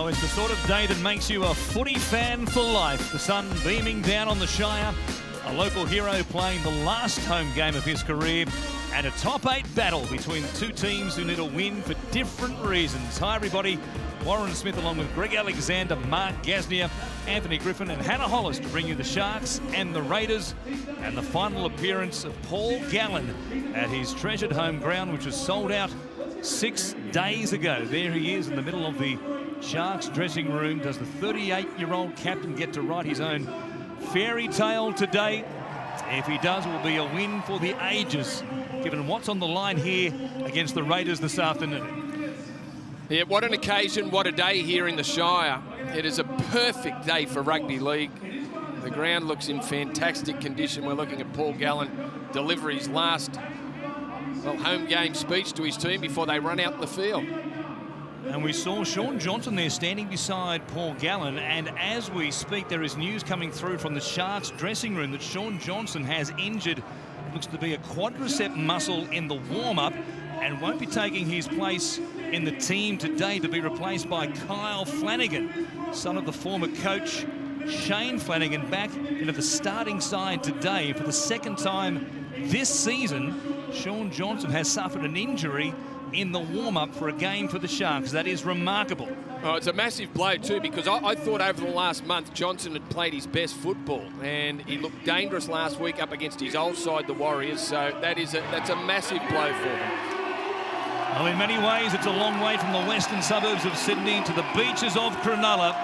Oh, it's the sort of day that makes you a footy fan for life. The sun beaming down on the Shire, a local hero playing the last home game of his career, and a top 8 battle between the two teams who need a win for different reasons. Hi everybody, Warren Smith along with Greg Alexander, Mark Gasnier, Anthony Griffin and Hannah Hollis to bring you the Sharks and the Raiders, and the final appearance of Paul Gallen at his treasured home ground, which was sold out 6 days ago. There he is in the middle of the Sharks dressing room. Does the 38-year-old captain get to write his own fairy tale today? If he does, it will be a win for the ages, given what's on the line here against the Raiders this afternoon. Yeah, what an occasion, what a day here in the Shire. It is a perfect day for rugby league. The ground looks in fantastic condition. We're looking at Paul Gallen deliver his last home game speech to his team before they run out the field. And we saw Shaun Johnson there standing beside Paul Gallen, and as we speak there is news coming through from the Sharks dressing room that Shaun Johnson has injured, it looks to be a quadricep muscle in the warm-up, and won't be taking his place in the team today, to be replaced by Kyle Flanagan, son of the former coach Shane Flanagan, back into the starting side today. For the second time this season, Shaun Johnson has suffered an injury in the warm-up for a game for the Sharks. That is remarkable. Oh, it's a massive blow too, because I thought over the last month Johnson had played his best football, and he looked dangerous last week up against his old side, the Warriors. So that's a massive blow for him. Well, in many ways it's a long way from the western suburbs of Sydney to the beaches of Cronulla,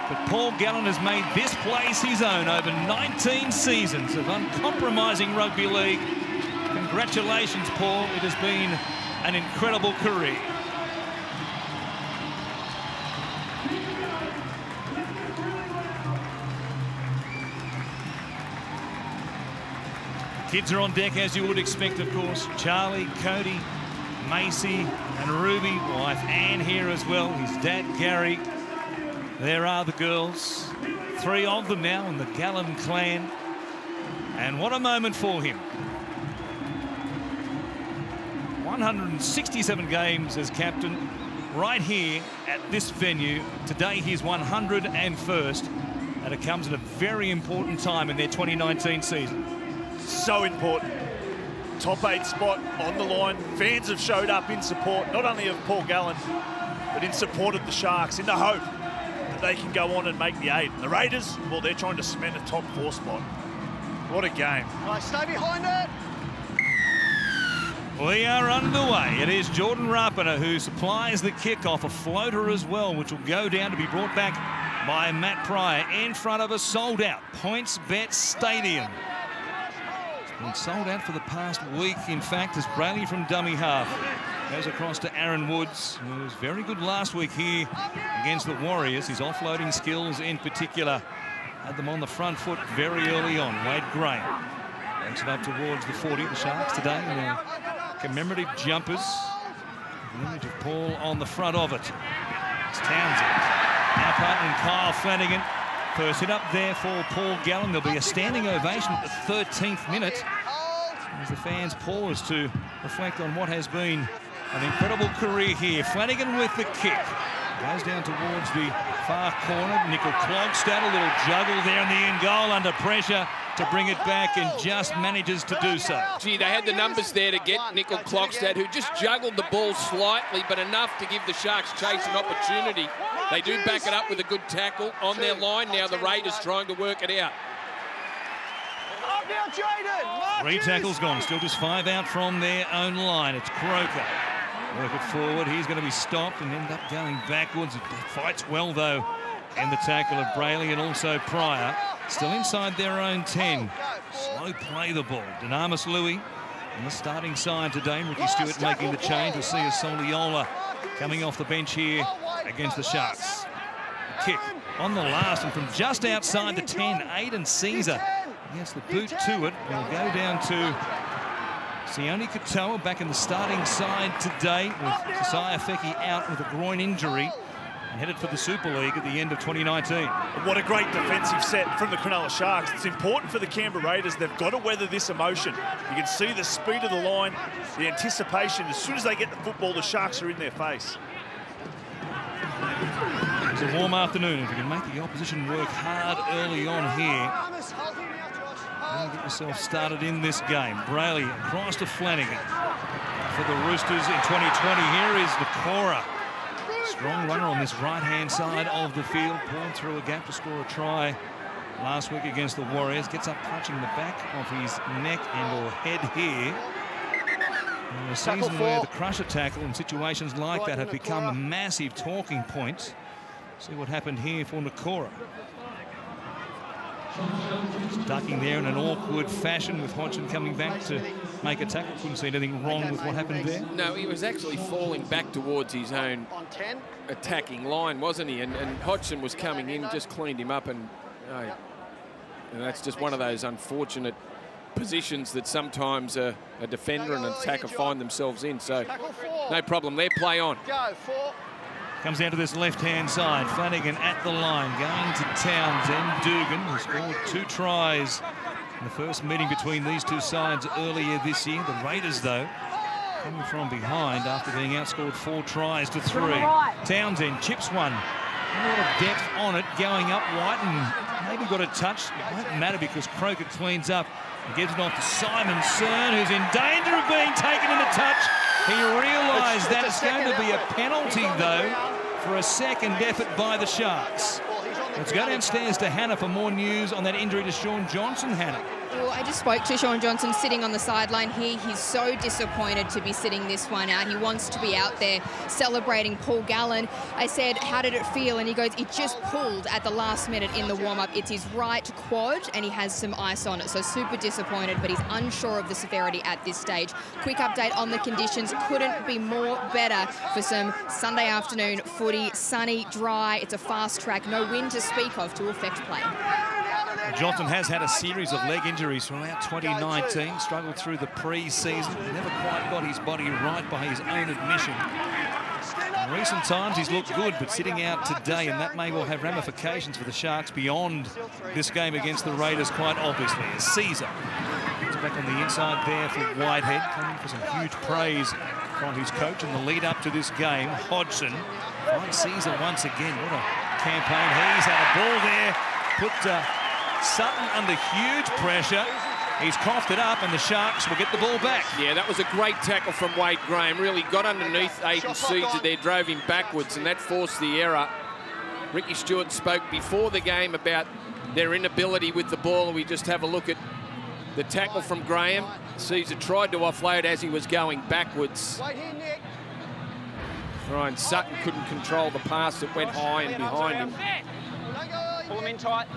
but Paul Gallen has made this place his own over 19 seasons of uncompromising rugby league. Congratulations, Paul. It has been an incredible career. Kids are on deck, as you would expect, of course. Charlie, Cody, Macy and Ruby. Wife Anne here as well. His dad, Gary. There are the girls. 3 of them now in the Gallen clan. And what a moment for him. 167 games as captain right here at this venue. Today his 101st, and it comes at a very important time in their 2019 season. So important. Top 8 spot on the line. Fans have showed up in support, not only of Paul Gallen, but in support of the Sharks, in the hope that they can go on and make the 8. And the Raiders, well, they're trying to cement a top 4 spot. What a game. Right, stay behind it. We are underway. It is Jordan Rapiner who supplies the kickoff, a floater as well, which will go down to be brought back by Matt Pryor in front of a sold-out PointsBet Stadium. It's been sold out for the past week, in fact, as Brayley from dummy half goes across to Aaron Woods, who was very good last week here against the Warriors. His offloading skills in particular had them on the front foot very early on. Wade Graham takes it up towards the 40. The Sharks today in their commemorative jumpers. The image of Paul on the front of it. It's Townsend. Now partnering Kyle Flanagan. First hit up there for Paul Gallen. There'll be a standing ovation at the 13th minute as the fans pause to reflect on what has been an incredible career here. Flanagan with the kick. Goes down towards the far corner. Nickel Klogstad, a little juggle there in the end goal under pressure to bring it back, and just manages to do so. Gee, they had the numbers there to get Nickel Klogstad, who just juggled the ball slightly, but enough to give the Sharks chase an opportunity. They do back it up with a good tackle on their line. Now the Raiders trying to work it out. 3 tackles gone, still just 5 out from their own line. It's Croker. Work it forward. He's going to be stopped and end up going backwards. It fights well, though, in the tackle of Brayley and also Pryor. Still inside their own 10. Slow play the ball. Dynamis Louis on the starting side today. Ricky Stewart making the change. We'll see a Soliola coming off the bench here against the Sharks. Kick on the last, and from just outside the 10, Aiden Caesar gets the boot to it. We'll go down to Sione Katoa back in the starting side today, with Josiah Feki out with a groin injury and headed for the Super League at the end of 2019. What a great defensive set from the Cronulla Sharks. It's important for the Canberra Raiders. They've got to weather this emotion. You can see the speed of the line, the anticipation. As soon as they get the football, the Sharks are in their face. It's a warm afternoon. If you can make the opposition work hard early on here, you'll get yourself started in this game. Brayley across to Flanagan. For the Roosters in 2020, here is Nakora. Strong runner on this right-hand side of the field. Pulled through a gap to score a try last week against the Warriors. Gets up clutching the back of his neck and or head here. In a season where the crusher tackle in situations like that have become a massive talking point. See what happened here for Nakora. Just ducking there in an awkward fashion with Hodgson coming back to make a tackle. Couldn't see anything wrong with what happened there. No, he was actually falling back towards his own attacking line, wasn't he? And Hodgson was coming in, just cleaned him up, and that's just one of those unfortunate positions that sometimes a defender and an attacker find themselves in. So no problem there, play on. Comes down to this left-hand side. Flanagan at the line, going to Townsend. Dugan, who scored 2 tries in the first meeting between these two sides earlier this year. The Raiders, though, coming from behind after being outscored 4 tries to 3. Townsend chips one. A lot of depth on it, going up. Whiten maybe got a touch. It won't matter because Croker cleans up and gives it off to Simon Cern, who's in danger of being taken in a touch. He realised that it's going to be a penalty, though, for a second effort by the Sharks. Let's go downstairs to Hannah for more news on that injury to Sean Johnson. Hannah. Well, I just spoke to Sean Johnson sitting on the sideline here. He's so disappointed to be sitting this one out. He wants to be out there celebrating Paul Gallen. I said, how did it feel? And he goes, it just pulled at the last minute in the warm-up. It's his right quad and he has some ice on it. So super disappointed, but he's unsure of the severity at this stage. Quick update on the conditions. Couldn't be more better for some Sunday afternoon footy. Sunny, dry. It's a fast track. No wind to speak of to affect play. Johnson has had a series of leg injuries throughout 2019, struggled through the pre-season, never quite got his body right by his own admission. In recent times he's looked good, but sitting out today, and that may well have ramifications for the Sharks beyond this game against the Raiders, quite obviously. As Caesar gets back on the inside there for Whitehead, coming for some huge praise from his coach in the lead up to this game. Hodgson finds Caesar once again. What a campaign. He's had a ball there, put Sutton under huge pressure. He's coughed it up and the Sharks will get the ball back. Yeah, that was a great tackle from Wade Graham. Really got underneath Aiden Caesar there, drove him backwards, and that forced the error. Ricky Stewart spoke before the game about their inability with the ball. We just have a look at the tackle from Graham. Caesar tried to offload as he was going backwards. Ryan Sutton couldn't control the pass that went high and behind him. Pull him in tight.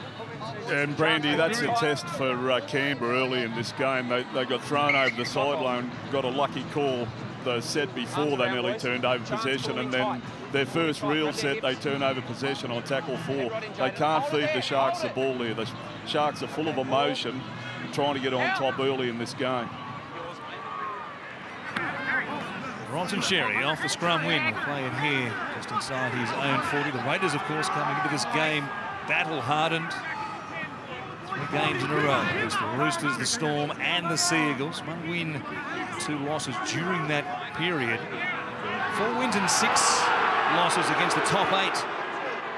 And Brandy, that's a test for Canberra early in this game. They got thrown over the sideline, got a lucky call the set before they nearly turned over possession, and then their first real set they turn over possession on tackle 4. They can't feed the Sharks the ball there. The Sharks are full of emotion, trying to get on top early in this game. Ronson Sherry off the scrum win, will play it here just inside his own 40. The Raiders, of course, coming into this game battle-hardened. 3 games in a row. There's the Roosters, the Storm and the Seagulls. 1 win, 2 losses during that period. 4 wins and 6 losses against the top 8.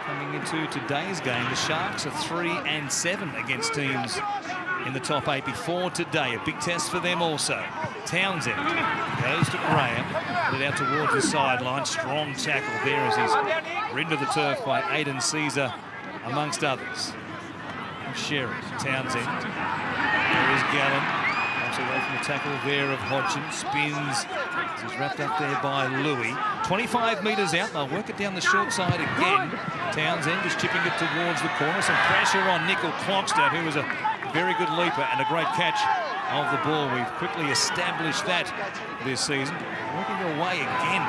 Coming into today's game, the Sharks are 3-7 against teams in the top 8 before today. A big test for them also. Townsend goes to Graham, put it out towards the sideline. Strong tackle there as he's ridden to the turf by Aiden Caesar, amongst others. Sherry, Townsend. There is Gallen. Comes away from the tackle there of Hodgson. Spins. He's wrapped up there by Louis. 25 metres out. They'll work it down the short side again. Townsend just chipping it towards the corner. Some pressure on Nickel Clockstad, who was a very good leaper and a great catch of the ball. We've quickly established that this season. Working away again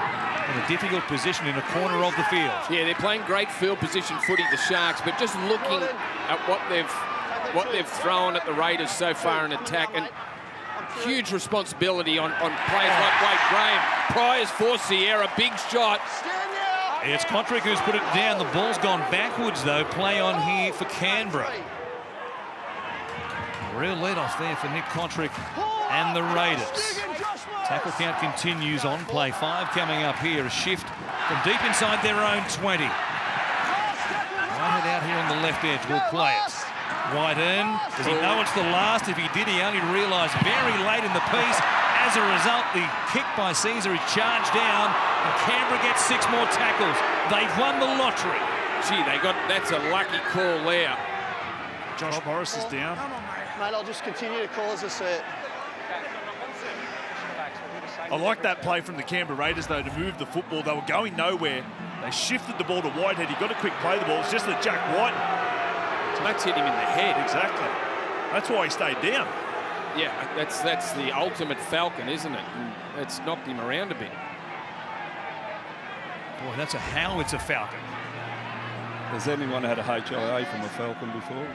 in a difficult position in a corner of the field. Yeah, they're playing great field position footy, the Sharks, but just looking at what they've thrown at the Raiders so far in attack, and huge responsibility on players like Wade Graham. Pryor's forced the error, big shot. It's Kontrick who's put it down. The ball's gone backwards, though. Play on here for Canberra. Real lead-off there for Nick Kontrick and the Raiders. Tackle count continues on play. 5 coming up here. A shift from deep inside their own 20. out here on the left edge. We'll play it. Right in. Does he know it's the last? If he did, he only realised very late in the piece. As a result, the kick by Caesar is charged down, and Canberra gets 6 more tackles. They've won the lottery. Gee, that's a lucky call there. Josh Morris is down. Mate, I'll just continue to call as I see it. I like that play from the Canberra Raiders, though, to move the football. They were going nowhere. They shifted the ball to Whitehead. He got a quick play the ball. It's just that Jack White... That's hit him in the head. Exactly. That's why he stayed down. Yeah, that's the ultimate falcon, isn't it? And it's knocked him around a bit. Boy, that's a howitzer falcon. Has anyone had a HLA from a falcon before?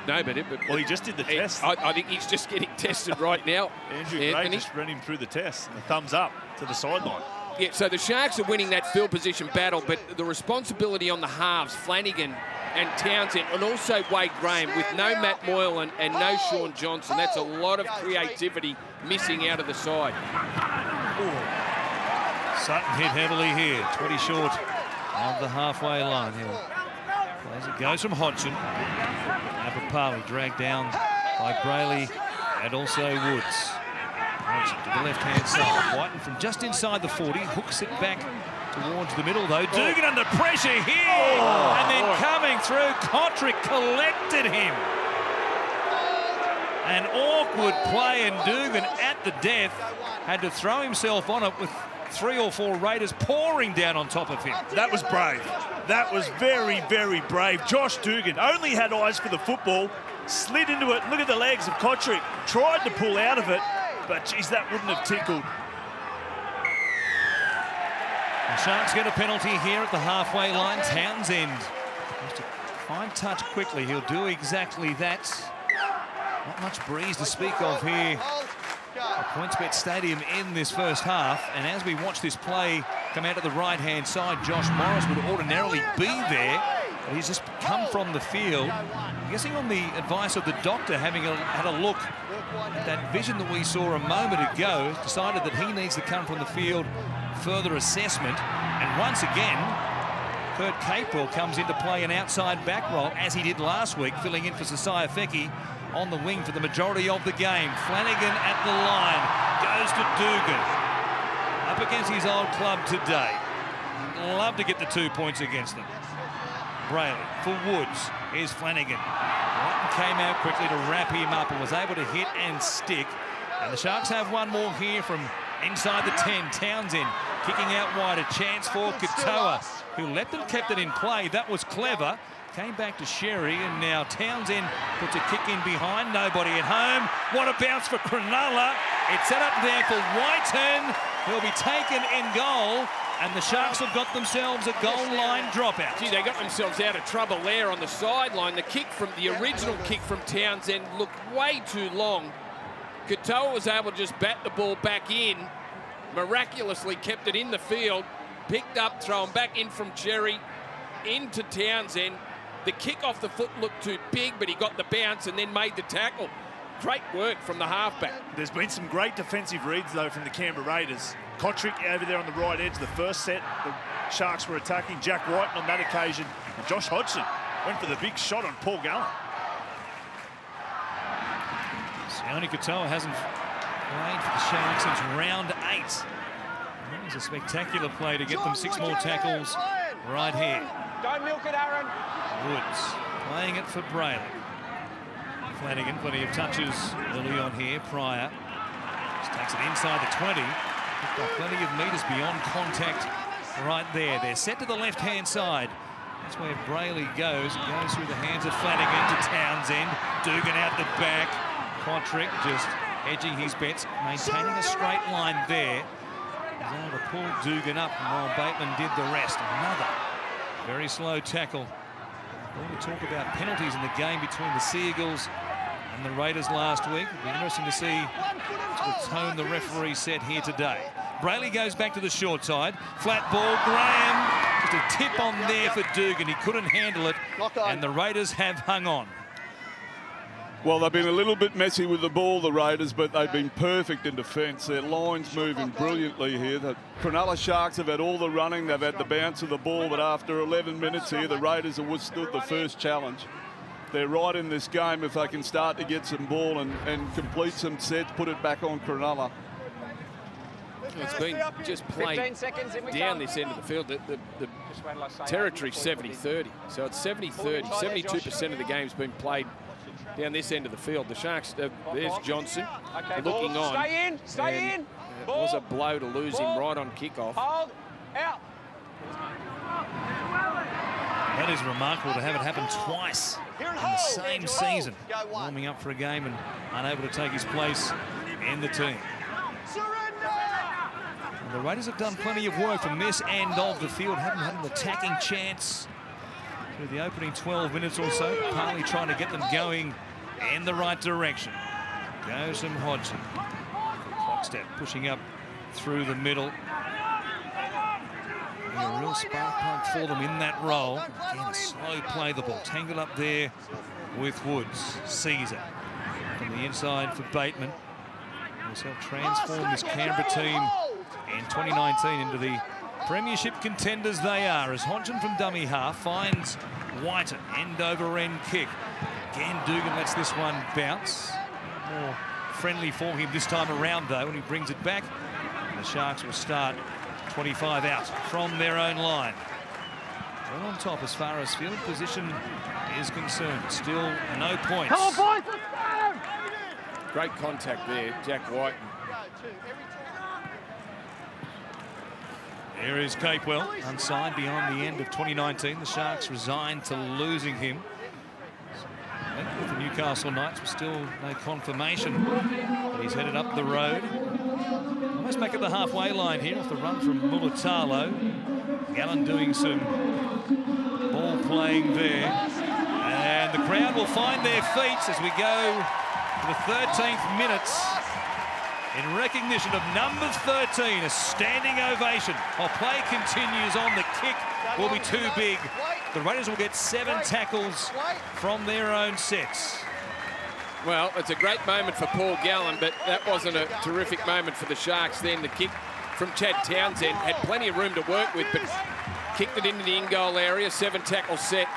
No, but well, he just did the test. I think he's just getting tested right now. Andrew Gray just ran him through the test. And a thumbs up to the sideline. Yeah, so the Sharks are winning that field position battle, but the responsibility on the halves, Flanagan and Townsend, and also Wade Graham, with no Matt Moyle and no Sean Johnson. That's a lot of creativity missing out of the side. Ooh. Sutton hit heavily here, 20 short of the halfway line here. As it goes from Hodgson. Apapali dragged down by Brayley and also Woods. Hodgson to the left-hand side. Whiten from just inside the 40, hooks it back towards the middle, though. Dugan under pressure here, and then coming through, Kotrick collected him. An awkward play, and Dugan at the death had to throw himself on it with 3 or 4 Raiders pouring down on top of him. That was brave. That was very, very brave. Josh Dugan only had eyes for the football, slid into it. Look at the legs of Kotrick. Tried to pull out of it, but geez, that wouldn't have tickled. The Sharks get a penalty here at the halfway line. Townsend has to find touch quickly. He'll do exactly that. Not much breeze to speak of here at PointsBet Stadium in this first half. And as we watch this play come out of the right-hand side, Josh Morris would ordinarily be there. But he's just come from the field. I'm guessing on the advice of the doctor, having had a look at that vision that we saw a moment ago, decided that he needs to come from the field, further assessment. And once again, Kurt Capewell comes into play an outside back role, as he did last week, filling in for Sasai Feki on the wing for the majority of the game. Flanagan at the line, goes to Dugan. Up against his old club today. Love to get the 2 points against them. Brayley for Woods. Here's Flanagan. Whiten came out quickly to wrap him up and was able to hit and stick. And the Sharks have one more here from inside the 10. Townsend kicking out wide. A chance for Katoa, who let them kept it in play. That was clever. Came back to Sherry, and now Townsend puts a kick in behind. Nobody at home. What a bounce for Cronulla. It's set up there for Whiten. He'll be taken in goal, and the Sharks have got themselves a goal line dropout. Gee, they got themselves out of trouble there on the sideline. The original kick from Townsend looked way too long. Katoa was able to just bat the ball back in, miraculously kept it in the field, picked up, thrown back in from Cherry into Townsend. The kick off the foot looked too big, but he got the bounce and then made the tackle. Great work from the halfback. There's been some great defensive reads, though, from the Canberra Raiders. Kotrick over there on the right edge. The first set, the Sharks were attacking. Jack Whiten on that occasion. And Josh Hodgson went for the big shot on Paul Gallen. Sione Katoa hasn't played for the Sharks since round 8. That was a spectacular play to get them 6 more tackles right here. Don't milk it, Aaron. Woods playing it for Brayley. Flanagan, plenty of touches early on here. Pryor just takes it inside the 20. Picked up plenty of metres beyond contact right there. They're set to the left-hand side. That's where Brayley goes. It goes through the hands of Flanagan to Townsend. Dugan out the back. Kotrick just edging his bets, maintaining a straight line there. He's able to pull Dugan up while Bateman did the rest. Another very slow tackle. When we talk about penalties in the game between the Seagulls and the Raiders last week, it'll be interesting to see the tone the referee set here today. Brayley goes back to the short side. Flat ball, Graham. Just a tip on there for Dugan. He couldn't handle it, and the Raiders have hung on. Well, they've been a little bit messy with the ball, the Raiders, but they've been perfect in defence. Their line's moving brilliantly here. The Cronulla Sharks have had all the running, they've had the bounce of the ball, but after 11 minutes here, the Raiders have withstood the first challenge. They're right in this game if they can start to get some ball and complete some sets, put it back on Cronulla. It's been just played down this end of the field. The territory's 70-30, so it's 70-30. 72% of the game's been played down this end of the field. The Sharks, there's Johnson looking on. Stay in. It was a blow to lose him right on kickoff. Hold, out. That is remarkable to have it happen twice in the same season. Warming up for a game and unable to take his place in the team. And the Raiders have done plenty of work from this end of the field. Haven't had an attacking chance through the opening 12 minutes or so. Partly trying to get them going in the right direction. Goes from Hodgson. Clockstep pushing up through the middle. A real spark plug for them in that role. Again, slow play the ball. Tangled up there with Woods. Caesar from the inside for Bateman. He's helped transform this Canberra team in 2019 into the premiership contenders they are, as Hodgson from dummy half finds Whiten. End over end kick. Again, Dugan lets this one bounce. More friendly for him this time around, though, when he brings it back. The Sharks will start 25 out from their own line. Well on top as far as field position is concerned. Still no points. Come on, boys, let's go! Great contact there, Jack Whiten. There is Capewell, unsigned beyond the end of 2019. The Sharks resigned to losing him. With the Newcastle Knights, but still no confirmation that he's headed up the road. Almost back at the halfway line here off the run from Mulatalo. Gallen doing some ball playing there. And the crowd will find their feet as we go to the 13th minute. In recognition of number 13, a standing ovation. While play continues on, the kick will be too big. The Raiders will get 7 tackles from their own sets. Well, it's a great moment for Paul Gallen, but that wasn't a terrific moment for the Sharks then. The kick from Chad Townsend had plenty of room to work with, but kicked it into the in-goal area. 7 tackle set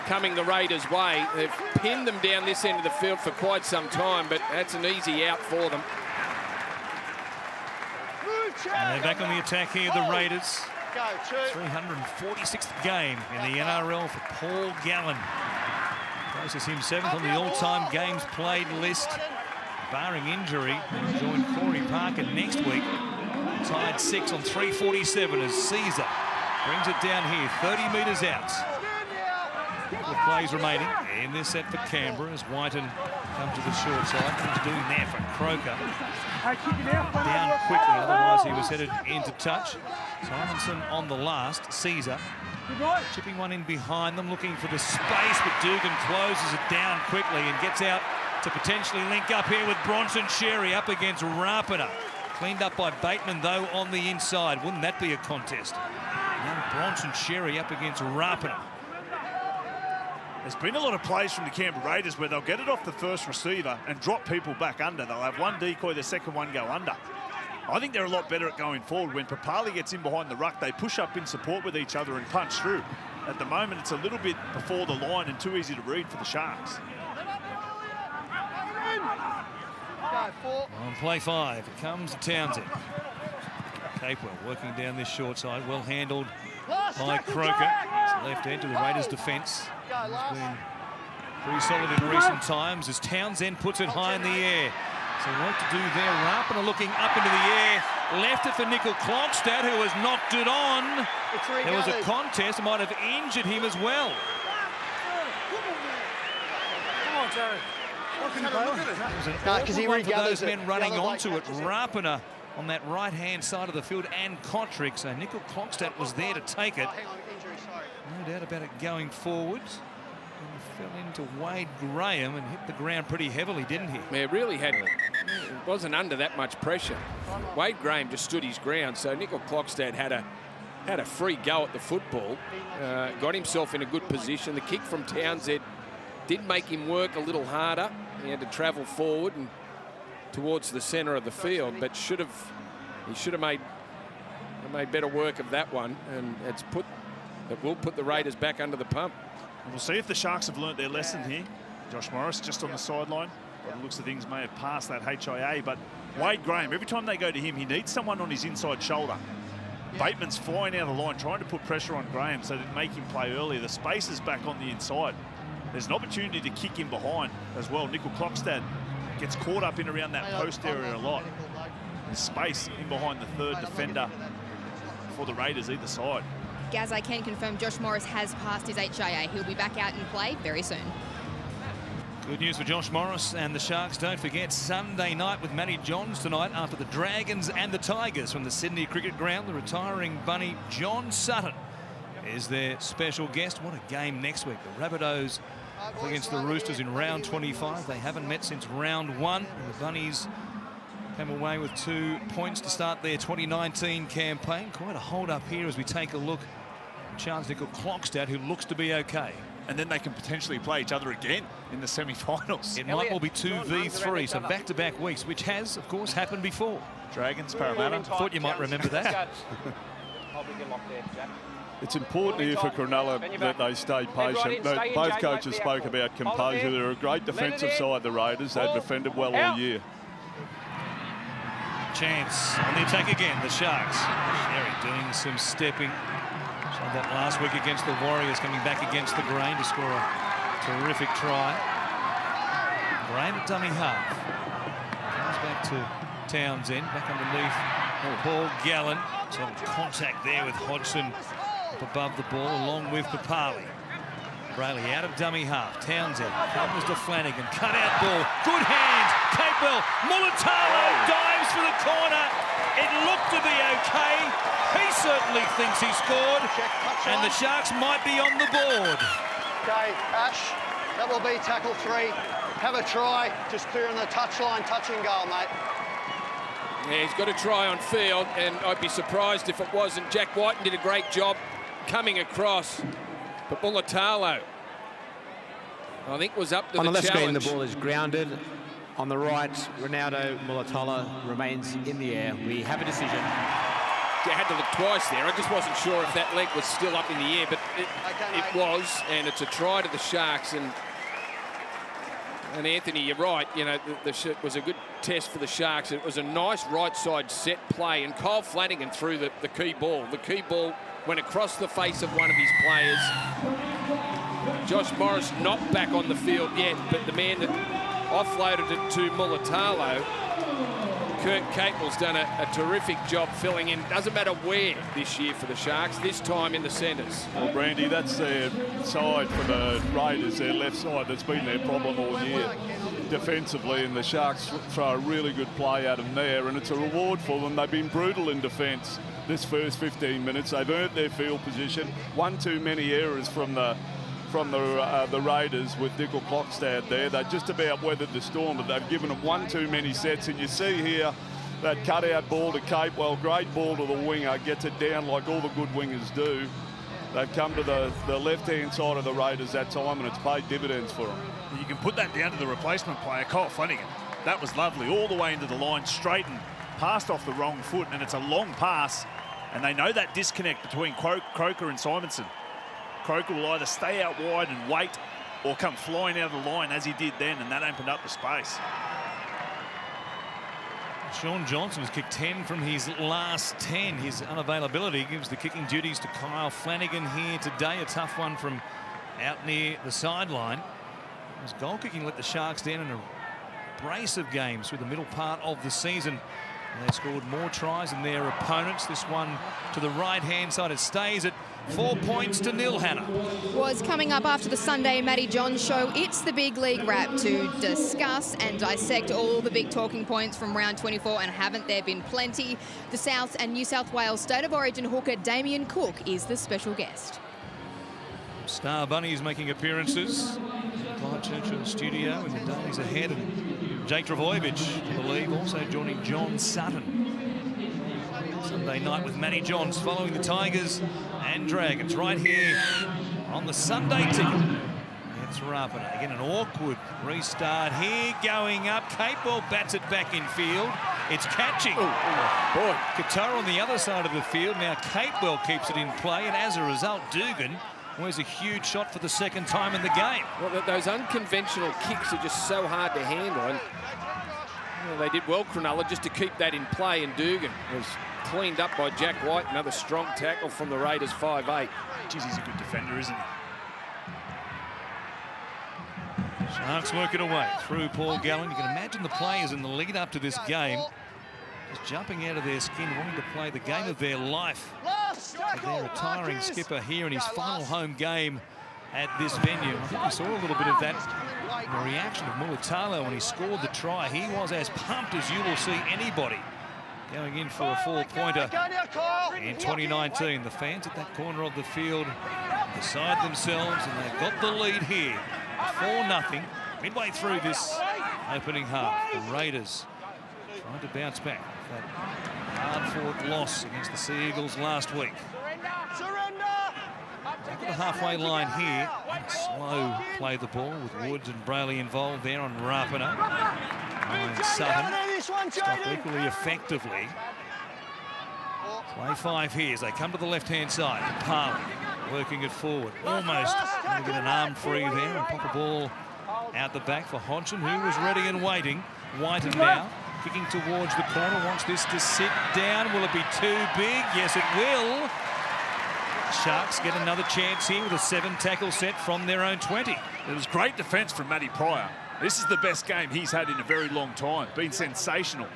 coming the Raiders' way. They've pinned them down this end of the field for quite some time, but that's an easy out for them. And they're back on the attack here, the Raiders. 346th game in the NRL for Paul Gallen. Places him 7th on the all-time games played list. Barring injury, he'll join Corey Parker next week. Tied 6 on 347 as Caesar brings it down here, 30 metres out. Couple of plays remaining in this set for Canberra as Whiten comes to the short side. What's doing there for Croker? Down quickly, otherwise he was headed into touch. Simonson on the last. Caesar chipping one in behind them, looking for the space, but Dugan closes it down quickly and gets out to potentially link up here with Bronson Xerri up against Rapana. Cleaned up by Bateman, though, on the inside. Wouldn't that be a contest? Young Bronson Xerri up against Rapana. There's been a lot of plays from the Canberra Raiders where they'll get it off the first receiver and drop people back under. They'll have one decoy, the second one go under. I think they're a lot better at going forward. When Papali gets in behind the ruck, they push up in support with each other and punch through. At the moment, it's a little bit before the line and too easy to read for the Sharks. On play 5, it comes to Townsend. Capewell working down this short side, well handled by Croker. It's left edge of the Raiders' defence. He's been pretty solid in recent times as Townsend puts it high in the air. So work to do there. Rapana looking up into the air. Left it for Nickel Klokstad, who has knocked it on. There was a contest that might have injured him as well. Come on, Jared. Because he for those men running onto it. Rapana on that right-hand side of the field and Kotrick. So Nickel Klokstad was there to take it. No doubt about it going forwards. And he fell into Wade Graham and hit the ground pretty heavily, didn't he? Yeah, really had. It wasn't under that much pressure. Wade Graham just stood his ground, so Nickel Klokstad had a free go at the football. Got himself in a good position. The kick from Townsend Did make him work a little harder. He had to travel forward and towards the centre of the field, but he should have made better work of that one, and it will put the Raiders back under the pump. And we'll see if the Sharks have learnt their lesson here. Josh Morris just on the sideline. By the looks of things, may have passed that HIA, but Wade Graham, every time they go to him, he needs someone on his inside shoulder. Bateman's flying out of the line, trying to put pressure on Graham so to make him play earlier. The space is back on the inside. There's an opportunity to kick him behind as well. Nickel Clockstad gets caught up in around that post area a lot. There's space in behind the third defender for the Raiders either side. Gaz, I can confirm Josh Morris has passed his HIA. He'll be back out in play very soon. Good news for Josh Morris and the Sharks. Don't forget, Sunday night with Matty Johns tonight after the Dragons and the Tigers from the Sydney Cricket Ground. The retiring bunny John Sutton is their special guest. What a game next week. The Rabbitohs against the Roosters in round 25. They haven't met since round 1. And the Bunnies came away with 2 points to start their 2019 campaign. Quite a hold up here as we take a look at Charles Nickel Clockstad, who looks to be okay. And then they can potentially play each other again in the semi-finals. It might well be 2v3, so back-to-back weeks, which has, of course, happened before. Dragons, Parramatta. Thought you might remember that. It's important here for Cronulla that they stay patient. Both coaches spoke about composure. They're a great defensive side, the Raiders. They've defended well all year. Chance on the attack again, the Sharks. Sherry doing some stepping. Showed that last week against the Warriors, coming back against the Grain to score a terrific try. Grain at dummy half. Comes back to Townsend, back underneath Paul Gallen. Some contact there with Hodgson up above the ball, along with Papali. Brayley out of dummy half. Townsend comes to Flanagan. Cut out ball. Good hands. Capewell. Mulatalo dives for the corner. It looked to be okay. He certainly thinks he scored. And the Sharks might be on the board. Okay, Ash, that will be tackle 3. Have a try. Just clearing the touchline, touch and goal, mate. Yeah, he's got a try on field, and I'd be surprised if it wasn't. Jack Whiten did a great job coming across. But Mulatalo, I think, was up to the challenge. On the left screen, the ball is grounded. On the right, Ronaldo Mulatalo remains in the air. We have a decision. You had to look twice there. I just wasn't sure if that leg was still up in the air, but it was, and it's a try to the Sharks. And Anthony, you're right. You know, it was a good test for the Sharks. It was a nice right side set play, and Kyle Flanagan threw the key ball. The key ball went across the face of one of his players. Josh Morris not back on the field yet, but the man that offloaded it to Mulatalo, Kurt Capewell's done a terrific job filling in. Doesn't matter where this year for the Sharks, this time in the centres. Well, Brandy, that's their side for the Raiders, their left side. That's been their problem all year defensively, and the Sharks throw a really good play at them there, and it's a reward for them. They've been brutal in defence this first 15 minutes. They've earned their field position. One too many errors from the Raiders with Nickel Clockstad there. They just about weathered the storm, but they've given them one too many sets. And you see here that cutout ball to Capewell, great ball to the winger, gets it down like all the good wingers do. They've come to the left-hand side of the Raiders that time, and it's paid dividends for them. You can put that down to the replacement player, Kyle Flanagan. That was lovely, all the way into the line, straight and passed off the wrong foot, and it's a long pass, and they know that disconnect between Croker and Simonson. Croker will either stay out wide and wait or come flying out of the line as he did then, and that opened up the space. Sean Johnson has kicked 10 from his last 10. His unavailability gives the kicking duties to Kyle Flanagan here today. A tough one from out near the sideline. His goal kicking let the Sharks down in a brace of games through the middle part of the season. And they scored more tries than their opponents. This one to the right-hand side. It stays at 4 points to 0, Hannah. Was coming up after the Sunday Matty Johns show. It's the Big League Wrap to discuss and dissect all the big talking points from round 24, and haven't there been plenty? The South and New South Wales State of Origin hooker Damien Cook is the special guest. Star Bunnies making appearances. Clyde Church in the studio in the days ahead, and Jake Travojevic, I believe, also joining John Sutton. Sunday night with Matty Johns following the Tigers and Dragons right here on the Sunday ticket. It's Rapiner. Again, an awkward restart here. Going up. Capewell bats it back in field. It's catching. Boy. Qatar on the other side of the field. Now Capewell keeps it in play, and as a result, Dugan wears a huge shot for the second time in the game. Well, those unconventional kicks are just so hard to handle. And they did well, Cronulla, just to keep that in play, and Dugan was cleaned up by Jack White. Another strong tackle from the Raiders, 5'8". Geez, he's a good defender, isn't he? Sharks work it away through Paul Gallen. You can imagine the players in the lead up to this game just jumping out of their skin, wanting to play the game of their life. But their retiring skipper here in his final home game at this venue. I think we saw a little bit of that in the reaction of Mulitalo when he scored the try. He was as pumped as you will see anybody going in for a four-pointer in 2019. The fans at that corner of the field beside themselves, and they've got the lead here. 4-0 midway through this opening half. The Raiders trying to bounce back. That hard-fought loss against the Sea Eagles last week. Back at the halfway line here. Slow play the ball with Woods and Brayley involved there on Rapiner. And Sutton stop equally effectively. Play 5 here as they come to the left-hand side. Parley working it forward. Almost going to get an arm free there and pop a ball out the back for Hodgson, who was ready and waiting. Whiten now kicking towards the corner. Wants this to sit down. Will it be too big? Yes, it will. Sharks get another chance here with a 7-tackle set from their own 20. It was great defence from Matty Pryor. This is the best game he's had in a very long time. Been sensational.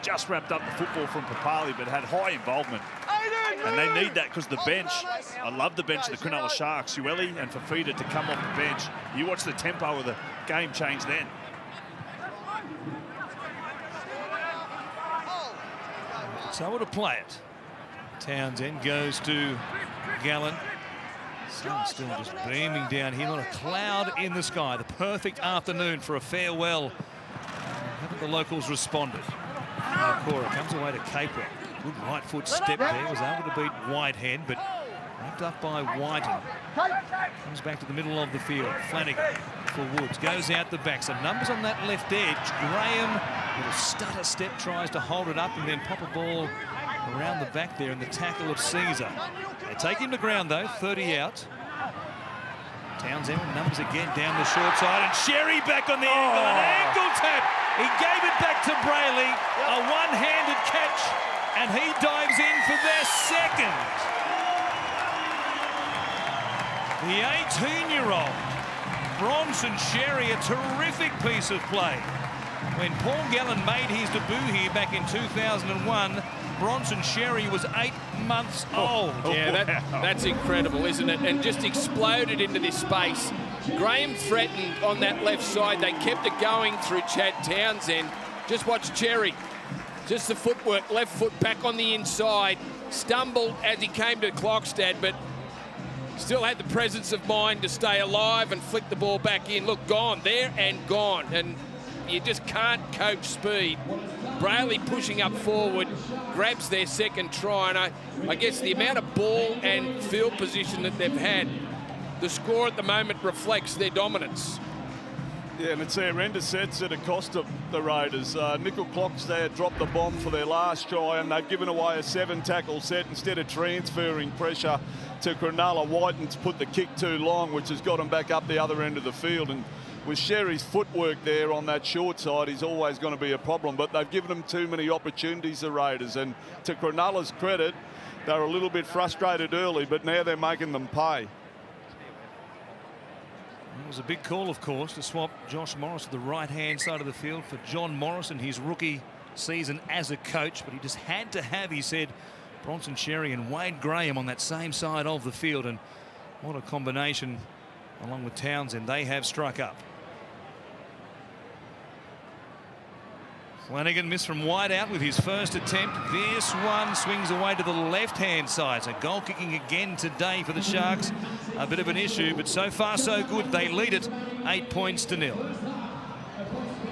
Just wrapped up the football from Papali, but had high involvement. And they need that because the bench, I love the bench of the Cronulla Sharks, Ueli and Fafita to come off the bench. You watch the tempo of the game change then. So to play it. Townsend goes to Gallen. Sun still just beaming down here. Not a cloud in the sky. The perfect afternoon for a farewell. Haven't the locals responded? Cora comes away to Capewell. Good right foot step there. Was able to beat Whitehead, but wrapped up by Whiten. Comes back to the middle of the field. Flanagan for Woods. Goes out the back. Some numbers on that left edge. Graham, little stutter step, tries to hold it up and then pop a ball around the back there in the tackle of Caesar. They take him to ground though, 30 out. Townsend with numbers again down the short side, and Sherry back on the angle, an ankle tap. He gave it back to Brayley, a one-handed catch, and he dives in for their second. The 18-year-old Bronson Sherry, a terrific piece of play. When Paul Gallen made his debut here back in 2001, Bronson Sherry was 8 months old. Yeah, that's incredible, isn't it? And just exploded into this space. Graham threatened on that left side. They kept it going through Chad Townsend. Just watch Cherry. Just the footwork, left foot back on the inside. Stumbled as he came to Klokstad, but still had the presence of mind to stay alive and flick the ball back in. Look, gone there and gone. And you just can't coach speed. Brayley pushing up forward, grabs their second try, and I guess the amount of ball and field position that they've had, the score at the moment reflects their dominance. Yeah, and it's their end of sets that have cost the Raiders. Nickel Klokstad dropped the bomb for their last try, and they've given away a 7-tackle set instead of transferring pressure to Cronulla. Whiten's put the kick too long, which has got them back up the other end of the field. And with Sherry's footwork there on that short side, he's always going to be a problem. But they've given them too many opportunities, the Raiders. And to Cronulla's credit, they were a little bit frustrated early, but now they're making them pay. It was a big call, of course, to swap Josh Morris to the right-hand side of the field for John Morris in his rookie season as a coach. But he just had to have, he said, Bronson Sherry and Wade Graham on that same side of the field. And what a combination, along with Townsend, they have struck up. Flanagan missed from wide out with his first attempt. This one swings away to the left-hand side. So goal kicking again today for the Sharks. A bit of an issue, but so far so good. They lead it 8 points to 0.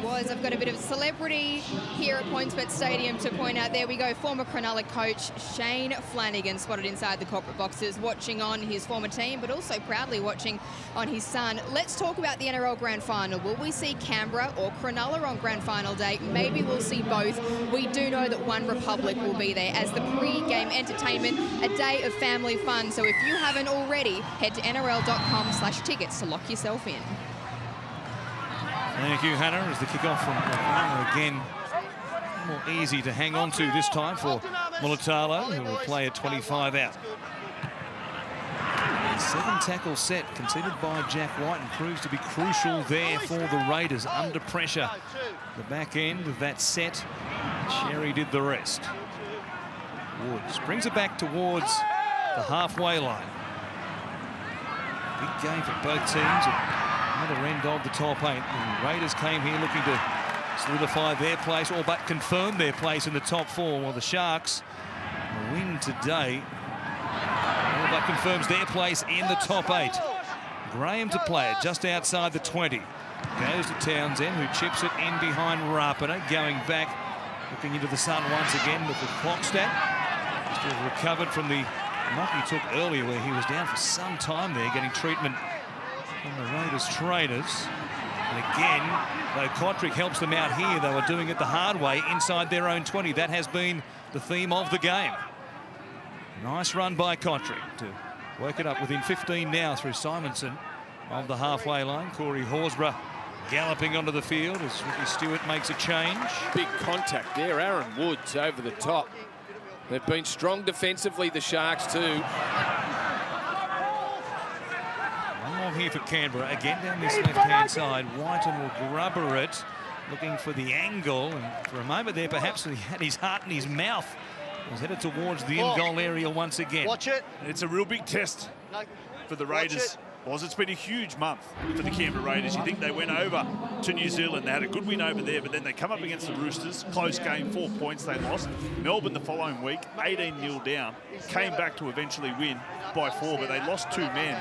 was. I've got a bit of celebrity here at PointsBet Stadium to point out. There we go. Former Cronulla coach Shane Flanagan spotted inside the corporate boxes, watching on his former team, but also proudly watching on his son. Let's talk about the NRL Grand Final. Will we see Canberra or Cronulla on Grand Final day? Maybe we'll see both. We do know that One Republic will be there as the pre-game entertainment, a day of family fun. So if you haven't already, head to nrl.com/tickets to lock yourself in. Thank you, Hannah, as the kickoff from again more easy to hang on to this time for Mulatalo, who will play at 25 out. A 7-tackle set conceded by Jack White and proves to be crucial there for the Raiders under pressure. The back end of that set, Sherry did the rest. Woods brings it back towards the halfway line. Big game for both teams at either end of the top 8. The Raiders came here looking to solidify their place, or but confirm their place in the top 4, while the Sharks, a win today, all but confirms their place in the top 8. Graham to play it just outside the 20. Goes to Townsend, who chips it in behind Rapiner, going back, looking into the sun once again with the Clockstadt. Still recovered from the knock he took earlier, where he was down for some time there, getting treatment from the Raiders trainers. And again, though Kotrick helps them out here, they were doing it the hard way inside their own 20. That has been the theme of the game. Nice run by Kotrick to work it up within 15 now through Simonson of the halfway line. Corey Horsburgh galloping onto the field as Ricky Stewart makes a change. Big contact there. Aaron Woods over the top. They've been strong defensively, the Sharks too. One more here for Canberra. Again down this left-hand side. Whiten will grubber it, looking for the angle. And for a moment there, perhaps he had his heart in his mouth. He was headed towards the in-goal area once again. Watch it. It's a real big test for the Raiders. It's been a huge month for the Canberra Raiders. You think they went over to New Zealand. They had a good win over there, but then they come up against the Roosters. Close game, 4 points they lost. Melbourne the following week, 18-0 down. Came back to eventually win by 4, but they lost 2 men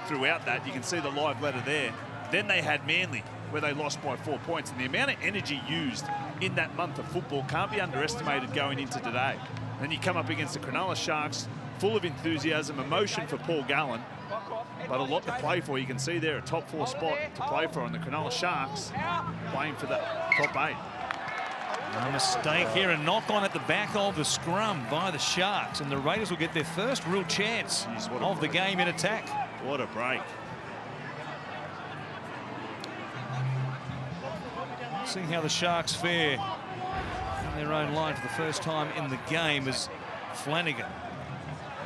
throughout that. You can see the live letter there. Then they had Manly, where they lost by 4 points. And the amount of energy used in that month of football can't be underestimated going into today. Then you come up against the Cronulla Sharks, full of enthusiasm, emotion for Paul Gallen, but a lot to play for. You can see there a top 4 spot to play for on the Cronulla Sharks, playing for the top 8. A mistake here, a knock on at the back of the scrum by the Sharks, and the Raiders will get their first real chance of the game in attack. What a break. See how the Sharks fare in their own line for the first time in the game as Flanagan.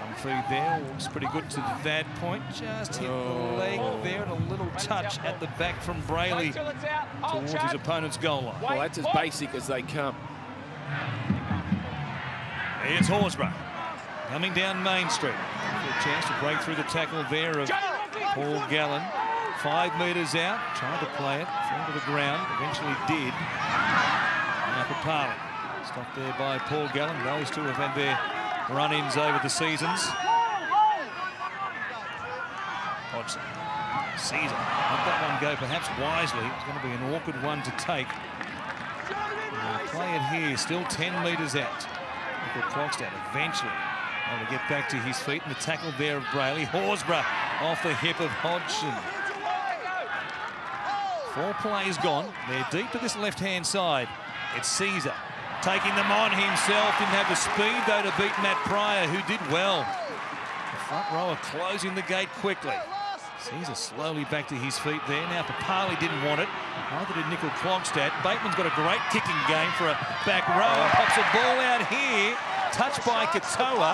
On feed there, looks pretty good to that point. Just hit the leg there, and a little touch at the back from Brayley towards his opponent's goal line. Well, that's as basic as they come. Here's Horsburgh coming down Main Street. A chance to break through the tackle there of Paul Gallen. 5 metres out, trying to play it, fell to the ground, eventually did. Now Papali, stopped there by Paul Gallen. Those two have had their run-ins over the seasons. Hodgson, Caesar, let that one go perhaps wisely. It's going to be an awkward one to take. They'll play it here, still 10 metres out. Look at Clockstadt eventually able to get back to his feet, and the tackle there of Brayley. Horsburgh off the hip of Hodgson. 4 plays gone. They're deep to this left-hand side. It's Caesar taking them on himself. Didn't have the speed, though, to beat Matt Pryor, who did well. The front rower closing the gate quickly. Caesar slowly back to his feet there. Now Papali didn't want it. Neither did Nickel Clockstadt. Bateman's got a great kicking game for a back rower. Pops a ball out here. Touched by Katoa.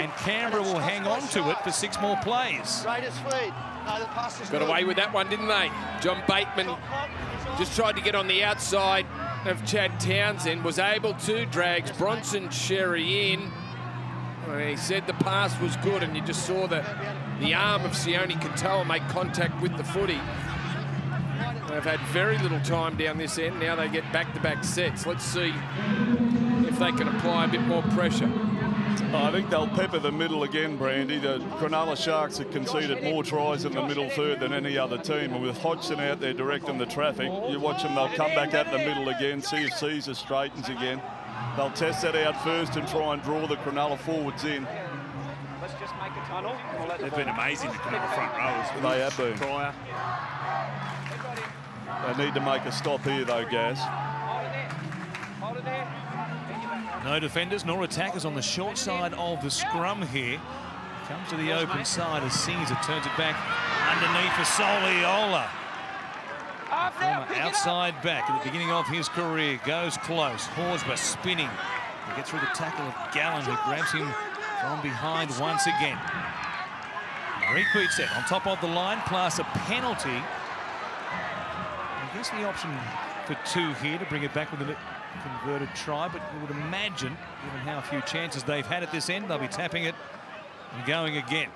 And Canberra will hang on to it for 6 more plays. Raiders feed. No, the pass is Got away with that one, didn't they? John Bateman just tried to get on the outside of Chad Townsend, was able to, drags Bronson Sherry in. Well, he said the pass was good, and you just saw the arm of Sione Katoa make contact with the footy. They've had very little time down this end. Now they get back-to-back sets. Let's see if they can apply a bit more pressure. I think they'll pepper the middle again, Brandy. The Cronulla Sharks have conceded more tries in the middle third than any other team. And with Hodgson out there directing the traffic, you watch them, they'll come back at the middle again, see if Caesar straightens again. They'll test that out first and try and draw the Cronulla forwards in. Let's just make a tunnel. They've been amazing, the Cronulla front rowers. They have been. Pryor. They need to make a stop here, though, Gaz. Hold it there. Hold it there. No defenders nor attackers on the short side of the scrum here. Comes to the open side as Caesar turns it back underneath for Soliola. Former outside back at the beginning of his career. Goes close. Horsburgh spinning. He gets through the tackle of Gallen, who grabs him from behind once again. Repeats it on top of the line, plus a penalty. I guess the option for 2 here to bring it back with a converted try, but you would imagine, given how few chances they've had at this end, they'll be tapping it and going again.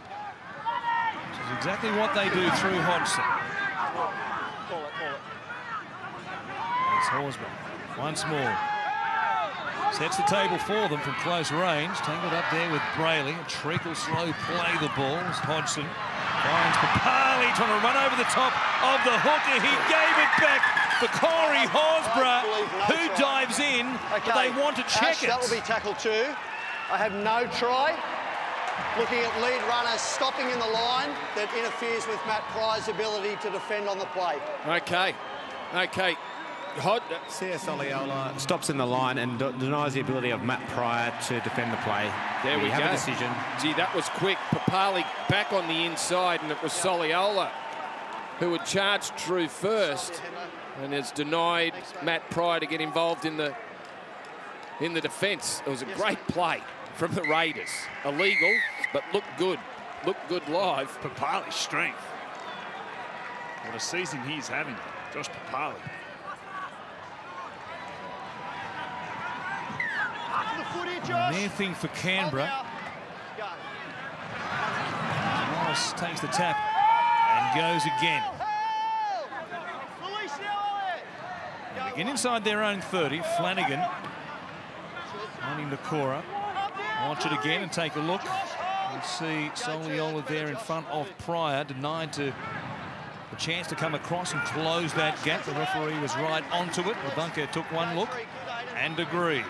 Which is exactly what they do through Hodgson. It's Horsburgh once more. Sets the table for them from close range. Tangled up there with Brayley. A treacle slow play the ball as Hodgson finds Papali trying to run over the top of the hooker. He gave it back for Corey Horsburgh, who dives in, but they want to check it. That will be tackle 2. I have no try. Looking at lead runners stopping in the line that interferes with Matt Pryor's ability to defend on the play. Okay. C.S. Oliola stops in the line and denies the ability of Matt Pryor to defend the play. There we have go. a decision. Gee, that was quick. Papali back on the inside, and it was Soliola who had charged through first and has denied Matt Pryor to get involved in the defence. It was a great play from the Raiders. Illegal, but looked good. Looked good live. Papali's strength. What a season he's having, Josh Papali. Near thing for Canberra. Morris takes the tap and goes again. Again inside their own 30. Flanagan finding Nakora. Launch it again and take a look. You see Soliola there in front of Pryor, denied to a chance to come across and close that gap. The referee was right onto it. The bunker took one look and agreed.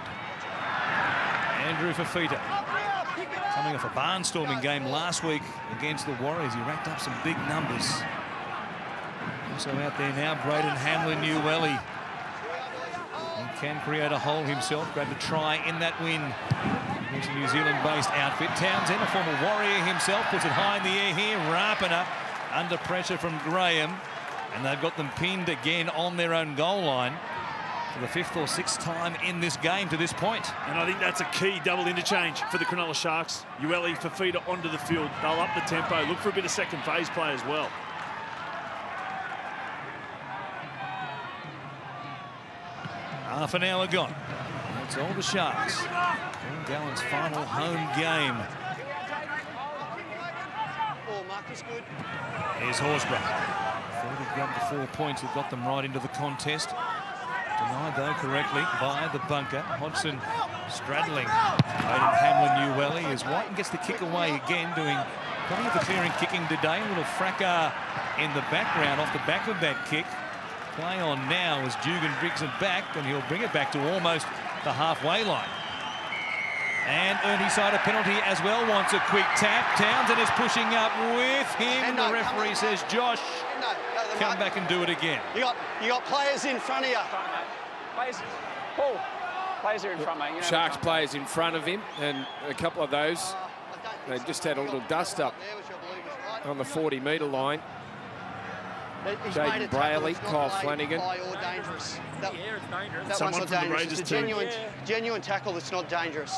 Andrew Fafita, coming off a barnstorming game last week against the Warriors. He racked up some big numbers. Also out there now, Braden Hamlin-Newelly. He can create a hole himself, grabbed a try in that win against a New Zealand-based outfit. Townsend, a former Warrior himself, puts it high in the air here. Rapiner under pressure from Graham, and they've got them pinned again on their own goal line for the 5th or 6th time in this game to this point. And I think that's a key double interchange for the Cronulla Sharks. Ueli, Fafita onto the field. They'll up the tempo. Look for a bit of second phase play as well. Half an hour gone. That's all the Sharks. Gallen's final home game. Here's Horsburgh. Thought he grabbed the 4 points that got them right into the contest. Denied, though, correctly by the bunker. Hodgson straddling Braden Hamlin-Newelly as Whiten gets the kick away again, doing plenty of the clearing kicking today. A little fracas in the background off the back of that kick. Play on now as Dugan brings it back, and he'll bring it back to almost the halfway line. And Ernie side a penalty as well, wants a quick tap. Townsend is pushing up with him. The referee says, Josh, come back and do it again. You got players in front of you. Players, Paul, players are in front, mate. Sharks players in front of him, and a couple of those, they just had a little dust up on the 40-metre line. Jaden Brayley, Kyle Flanagan. That Someone one's from not the dangerous. Raiders It's a genuine tackle that's not dangerous.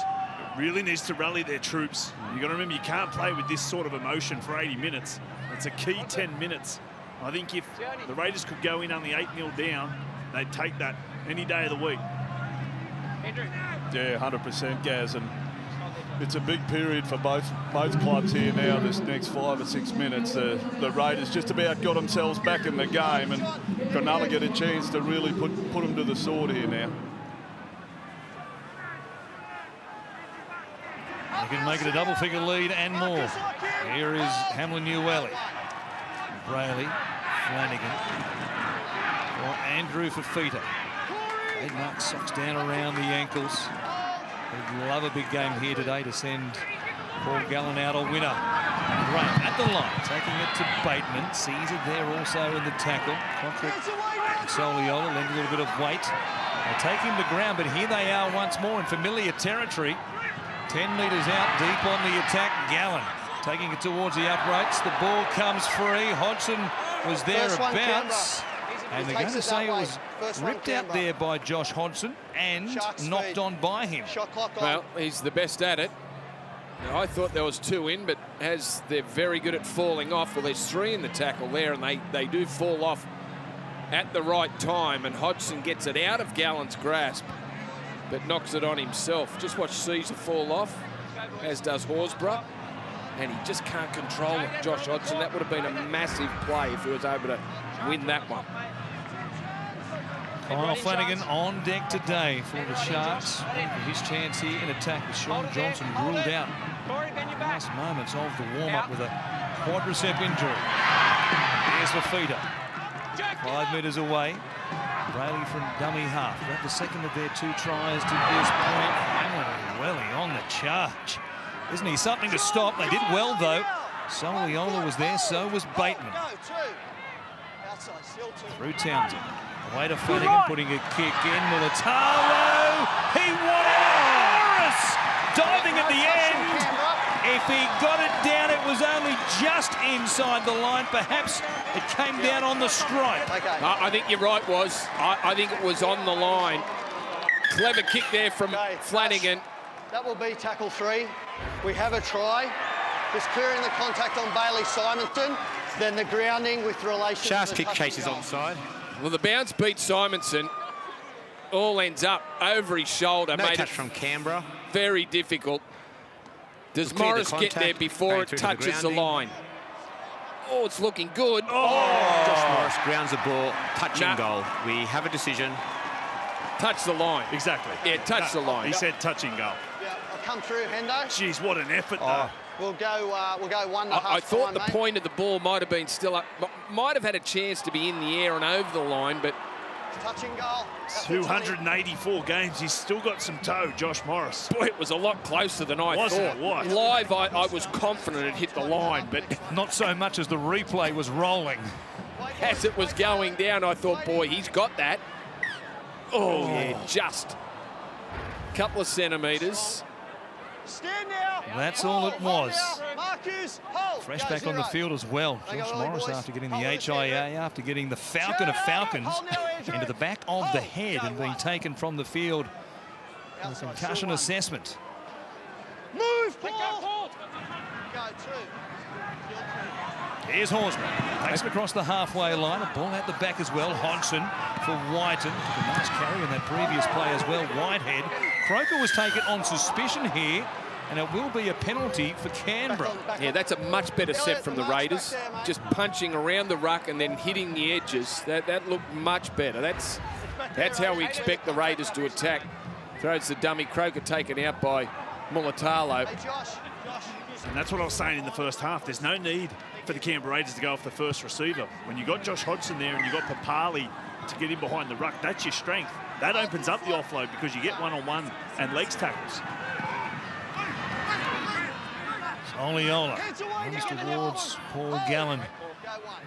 Really needs to rally their troops. You've got to remember, you can't play with this sort of emotion for 80 minutes. It's a key 10 minutes. I think if the Raiders could go in only 8-0 down, they'd take that any day of the week. Yeah, 100%, Gaz. And it's a big period for both clubs here now, this next 5 or 6 minutes. The Raiders just about got themselves back in the game, and Cronulla get a chance to really put them to the sword here now. They can make it a double-figure lead and more. Here is Hamlin-Uele. Brayley, Flanagan, or Andrew Fafita. Trademark socks down around the ankles. They'd love a big game here today to send Paul Gallen out a winner. Right at the line, taking it to Bateman. Caesar there also in the tackle. Contract and Soliola lend a little bit of weight. They take him to ground, but here they are once more in familiar territory. 10 metres out, deep on the attack. Gallen taking it towards the uprights. The ball comes free. Hodgson was thereabouts. And they're going to say it was ripped out there by Josh Hodgson and knocked on by him. Well, he's the best at it. Now, I thought there was 2 in, but as they're very good at falling off, well, there's 3 in the tackle there, and they do fall off at the right time, and Hodgson gets it out of Gallen's grasp, but knocks it on himself. Just watch Caesar fall off, as does Horsburgh, and he just can't control it. Josh Hodgson, that would have been a massive play if he was able to win that one. Kyle Flanagan on deck today for the Sharks. His chance here in attack with Sean Johnson ruled out last moments of the warm-up with a quadricep injury. Here's Fafita. 5 metres away. Brayley from dummy half. Got the second of their 2 tries to this point. Welly on the charge. Isn't he something to stop? They did well, though. Soliola was there, so was Bateman. Through Townsend. Away to Flanagan, putting a kick in. Mulatalo, he won it! Morris diving at the end. If he got it down, it was only just inside the line. Perhaps it came down on the stripe. I think you're right, Woz. I think it was on the line. Clever kick there from Flanagan. That will be tackle 3. We have a try. Just clearing the contact on Bailey Simonson. Then the grounding with relation Sharks to the kick chases goal. onside. Well, the bounce beat Simonson. All ends up over his shoulder. No made touch it from Canberra. very difficult. Does Cleared the Morris get there contact, before going it through to touches the grounding. line? Oh, it's looking good. Josh Morris grounds the ball, touching Nah. goal. We have a decision. Touch the line. Exactly. Yeah, touch the line. He said touching goal. Yeah, I'll come through, Hendo. Jeez, what an effort, though. We'll go 1.5 I thought the time, mate. point of the ball might have been still up. Might have had a chance to be in the air and over the line, but Touching goal. 284 games. He's still got some toe, Josh Morris. boy, it was a lot closer than I Wasn't thought. it? What? Live, I was confident it hit the line, but Not so much as the replay was rolling. as it was going down, I thought, boy, he's got that. Oh, yeah, just a couple of centimetres. Stand now. That's all it was. Marcus, hold. Fresh Go, back on the 0. field as well. They go Josh early, Morris boys. after getting the Hold it, HIA, after getting the Falcon of Falcons Hold now, Andrew. into the back of the Hold. head Go, and being 1. taken from the field for Outside, concussion still 1. assessment. Move, Paul. Go 2. Here's Horsburgh. Takes him across the halfway line. A ball at the back as well. Hodgson for Whiten. A nice carry in that previous play as well. Whitehead. Croker was taken on suspicion here, and it will be a penalty for Canberra. Yeah, that's a much better set from the Raiders. Just punching around the ruck and then hitting the edges. That looked much better. That's how we expect the Raiders to attack. Throws the dummy. Croker taken out by Mulatalo. Hey, Josh. And that's what I was saying in the first half. There's no need for the Canberra Raiders to go off the first receiver. When you got Josh Hodgson there and you got Papali to get in behind the ruck, that's your strength. That opens up the offload because you get one-on-one and legs tackles. Oliola runs towards Paul Gallen.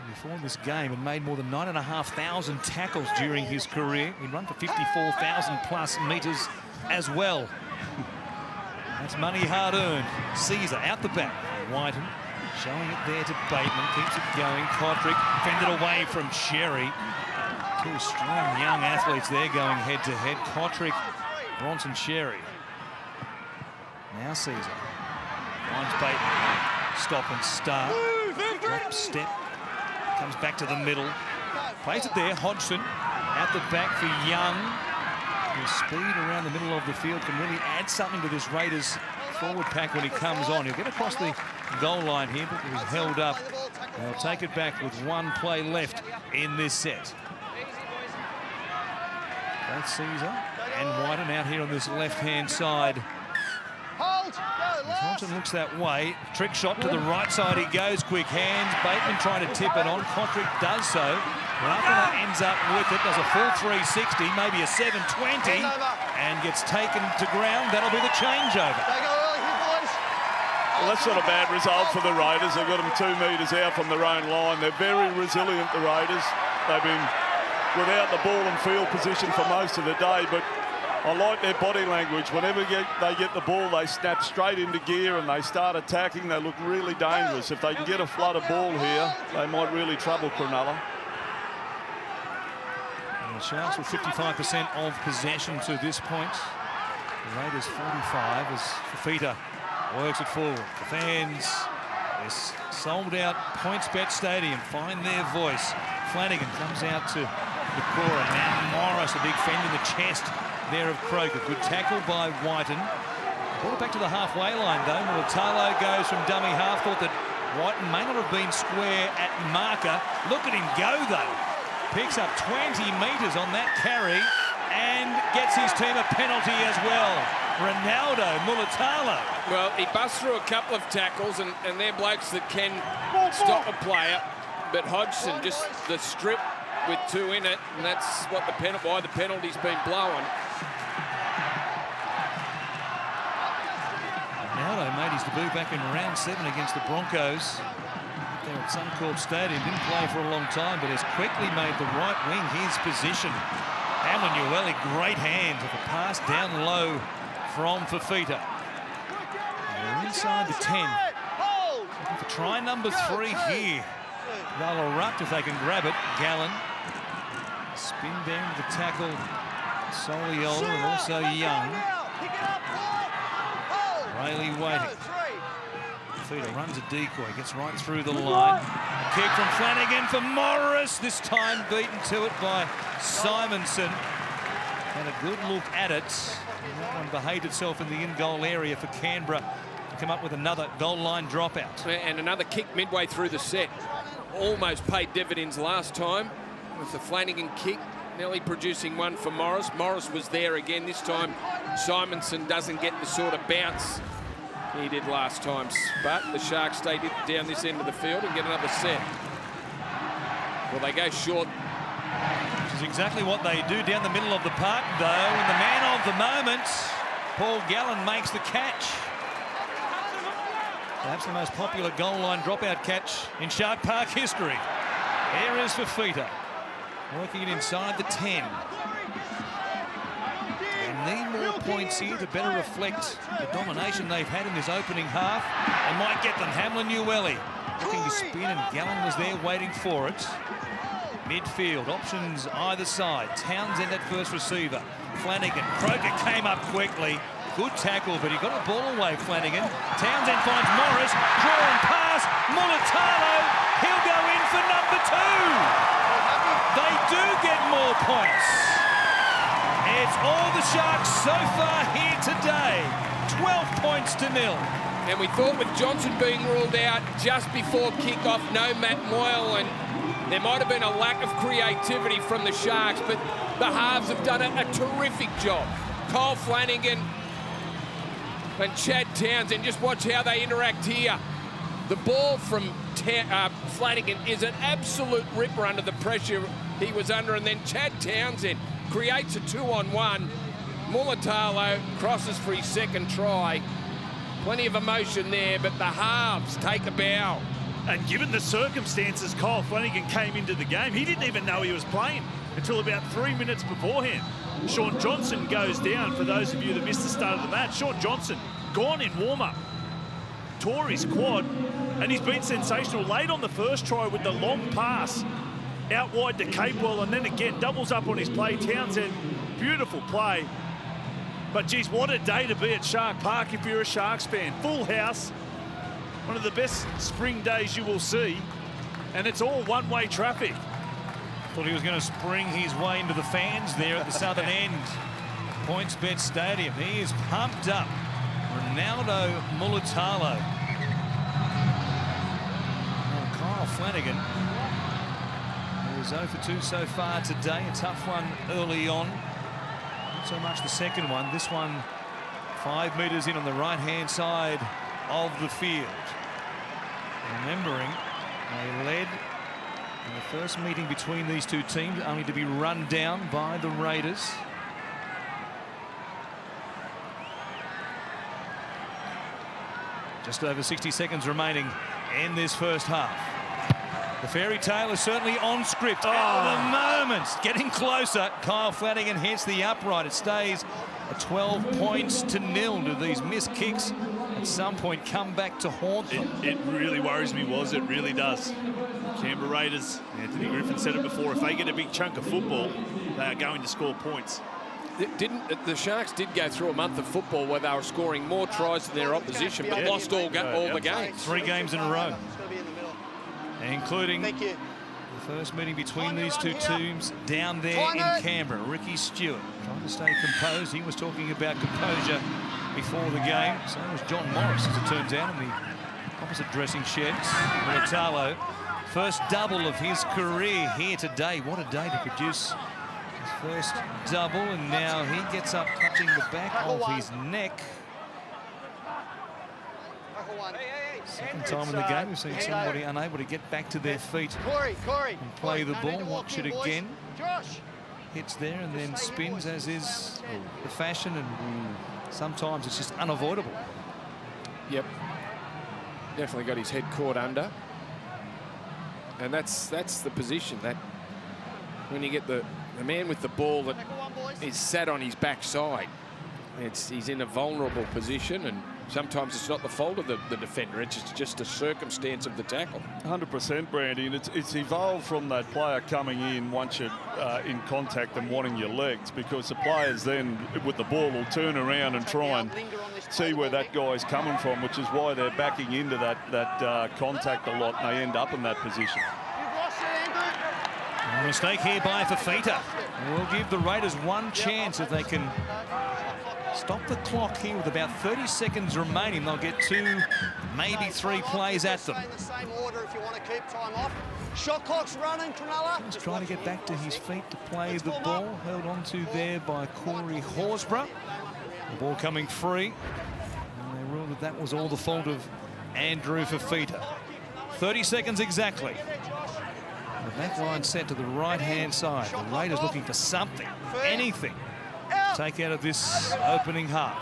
Before this game, had made more than 9,500 tackles during his career. He'd run for 54,000 plus metres as well. That's money hard earned. Caesar out the back. Whiten showing it there to Bateman. Keeps it going. Kotrick fended away from Sherry. 2 strong young athletes there going head to head. Kotrick, Bronson, Sherry. Now Caesar finds Bateman. Stop and start. Drop step. Comes back to the middle. Plays it there. Hodgson out the back for Young. His speed around the middle of the field can really add something to this Raiders forward pack when he comes on. He'll get across the goal line here, but he was held up. They'll take it back with 1 play left in this set. Both Caesar and Whiten out here on this left-hand side. Hold. Go, Thompson looks that way. Trick shot to the right side. He goes. Quick hands. Bateman trying to tip it on. Kontrick does so. Rapana ends up with it. Does a full 360, maybe a 720, and gets taken to ground. That'll be the changeover. Well, that's not a bad result for the Raiders. They've got them 2 metres out from their own line. They're very resilient, the Raiders. They've been without the ball and field position for most of the day, but I like their body language. Whenever they get the ball, they snap straight into gear and they start attacking. They look really dangerous. If they can get a flood of ball here, they might really trouble Cronulla. And the Sharks with 55% of possession to this point. The Raiders 45 as Fafita works it forward. The fans, this sold-out PointsBet Stadium, find their voice. Flanagan comes out to Nakora. Now Morris, a big fend in the chest there of Croker. Good tackle by Whiten. Brought it back to the halfway line, though. Mulatalo goes from dummy half. Thought that Whiten may not have been square at marker. Look at him go, though. Picks up 20 metres on that carry and gets his team a penalty as well. Ronaldo Mulatalo. Well, he busts through a couple of tackles, and they're blokes that can stop a player. But Hodgson, just the strip with 2 in it, and that's what why the penalty's been blown. Ronaldo made his debut back in round 7 against the Broncos. There at Suncorp Stadium, didn't play for a long time, but has quickly made the right wing his position. Hamlin-Ueli, great hands with a pass down low from Fafita. They're inside the 10. Looking for try number 3 here. They'll erupt if they can grab it. Gallen. Spin down the tackle. Soliola and also Young. Rayleigh waiting. Fafita runs a decoy, gets right through the line. A kick from Flanagan for Morris. This time beaten to it by Simonson. And a good look at it. And that one behaved itself in the in-goal area for Canberra to come up with another goal line dropout. And another kick midway through the set. Almost paid dividends last time with the Flanagan kick, nearly producing one for Morris. Morris was there again. This time Simonson doesn't get the sort of bounce he did last time, but the Sharks stay down this end of the field and get another set. Well, they go short. Which is exactly what they do down the middle of the park, though. And the man of the moment, Paul Gallen, makes the catch. Perhaps the most popular goal line dropout catch in Shark Park history. There is Fafita, working it inside the 10. They need more points here to better reflect the domination they've had in this opening half. They might get them. Hamlin-Ueli looking to spin, and Gallen was there waiting for it. Midfield, options either side. Townsend at first receiver. Flanagan. Croker came up quickly. Good tackle, but he got the ball away, Flanagan. Townsend finds Morris. Drawn pass. Mulatalo. He'll go in for number 2. They do get more points. It's all the Sharks so far here today. 12 points to 0. And we thought with Johnson being ruled out just before kick-off, no Matt Moyle, and there might have been a lack of creativity from the Sharks, but the halves have done a terrific job. Kyle Flanagan and Chad Townsend, just watch how they interact here. The ball from Flanagan is an absolute ripper under the pressure he was under, and then Chad Townsend creates a 2-on-1. Mulatalo crosses for his second try. Plenty of emotion there, but the halves take a bow. And given the circumstances, Kyle Flanagan came into the game. He didn't even know he was playing until about 3 minutes beforehand. Shaun Johnson goes down, for those of you that missed the start of the match. Shaun Johnson gone in warm-up. Tore his quad, and he's been sensational. Late on the first try with the long pass out wide to Capewell, and then again doubles up on his play. Townsend, beautiful play. But geez, what a day to be at Shark Park if you're a Sharks fan. Full house, one of the best spring days you will see, and it's all one-way traffic. Thought he was going to spring his way into the fans there at the southern end. PointsBet Stadium. He is pumped up. Ronaldo Mulatalo. Oh, Kyle Flanagan, who is 0 for 2 so far today. A tough one early on. Not so much the second one. This one 5 metres in on the right-hand side of the field. Remembering, they led in the first meeting between these two teams, only to be run down by the Raiders. Just over 60 seconds remaining in this first half. The fairy tale is certainly on script. At the moment, getting closer. Kyle Flanagan hits the upright. It stays at 12 points to nil. Do these missed kicks at some point come back to haunt them? It really worries me, it really does. Canberra Raiders, Anthony Griffin said it before, if they get a big chunk of football, they are going to score points. The Sharks did go through a month of football where they were scoring more tries than their opposition, but lost all the games. 3 games in a row, including the first meeting between these two teams down there in Canberra. Ricky Stewart trying to stay composed. He was talking about composure before the game. So was John Morris, as it turns out, in the opposite dressing sheds. Mulatalo, first double of his career here today. What a day to produce his first double, and now he gets up touching the back of his neck. Second time in the game we've seen somebody unable to get back to their feet and play the ball. Watch it again. Hits there and then spins, as is the fashion, and sometimes it's just unavoidable. Yep. Definitely got his head caught under. And that's the position, that when you get the man with the ball that is sat on his backside, he's in a vulnerable position, and sometimes it's not the fault of the defender, it's just a circumstance of the tackle. 100%, Brandy, and it's evolved from that player coming in once you're in contact and wanting your legs, because the players then with the ball will turn around and try and see where that guy's coming from, which is why they're backing into that contact a lot, and they end up in that position. A mistake here by Fafita. We'll give the Raiders one chance if they can stop the clock here with about 30 seconds remaining. They'll get 2, maybe 3 plays at them. Shot clock's running, Cronulla. Just trying to get back to his feet to play the ball. Held on to there by Corey Horsburgh. The ball coming free. And they ruled that was all the fault of Andrew Fafita. 30 seconds exactly. The back line set to the right-hand side. The Raiders looking for something, anything, to take out of this opening half.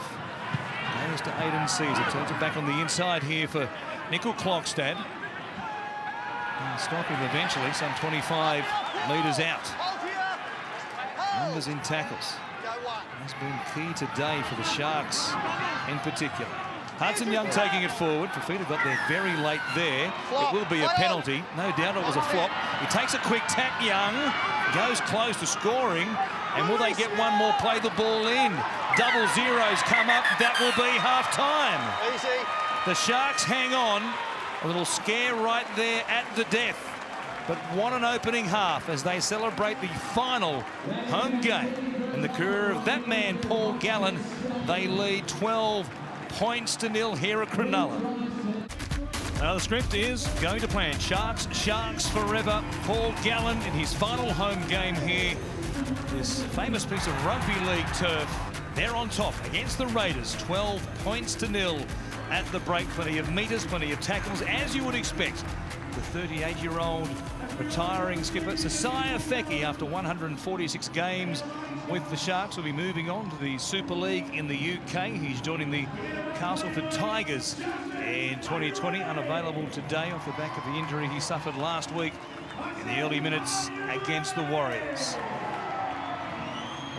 Goes to Aiden Caesar. Turns it back on the inside here for Nickel Klokstad. And stop him eventually, some 25 metres out. Numbers in tackles has been key today for the Sharks in particular. Hudson Young taking it forward. Fafita got there very late there. It will be a penalty. No doubt it was a flop. He takes a quick tap, Young. Goes close to scoring. And will they get one more, play the ball in? Double zeros come up. That will be half-time. The Sharks hang on. A little scare right there at the death. But what an opening half as they celebrate the final home game in the career of that man, Paul Gallen. They lead 12 points to nil here at Cronulla. Now the script is going to plan. Sharks forever. Paul Gallen in his final home game here. This famous piece of rugby league turf. They're on top against the Raiders. 12 points to nil at the break. Plenty of metres, plenty of tackles, as you would expect. The 38-year-old retiring skipper Sasaya Feki, after 146 games with the Sharks, will be moving on to the Super League in the UK. He's joining the Castleford Tigers in 2020, unavailable today off the back of the injury he suffered last week in the early minutes against the Warriors.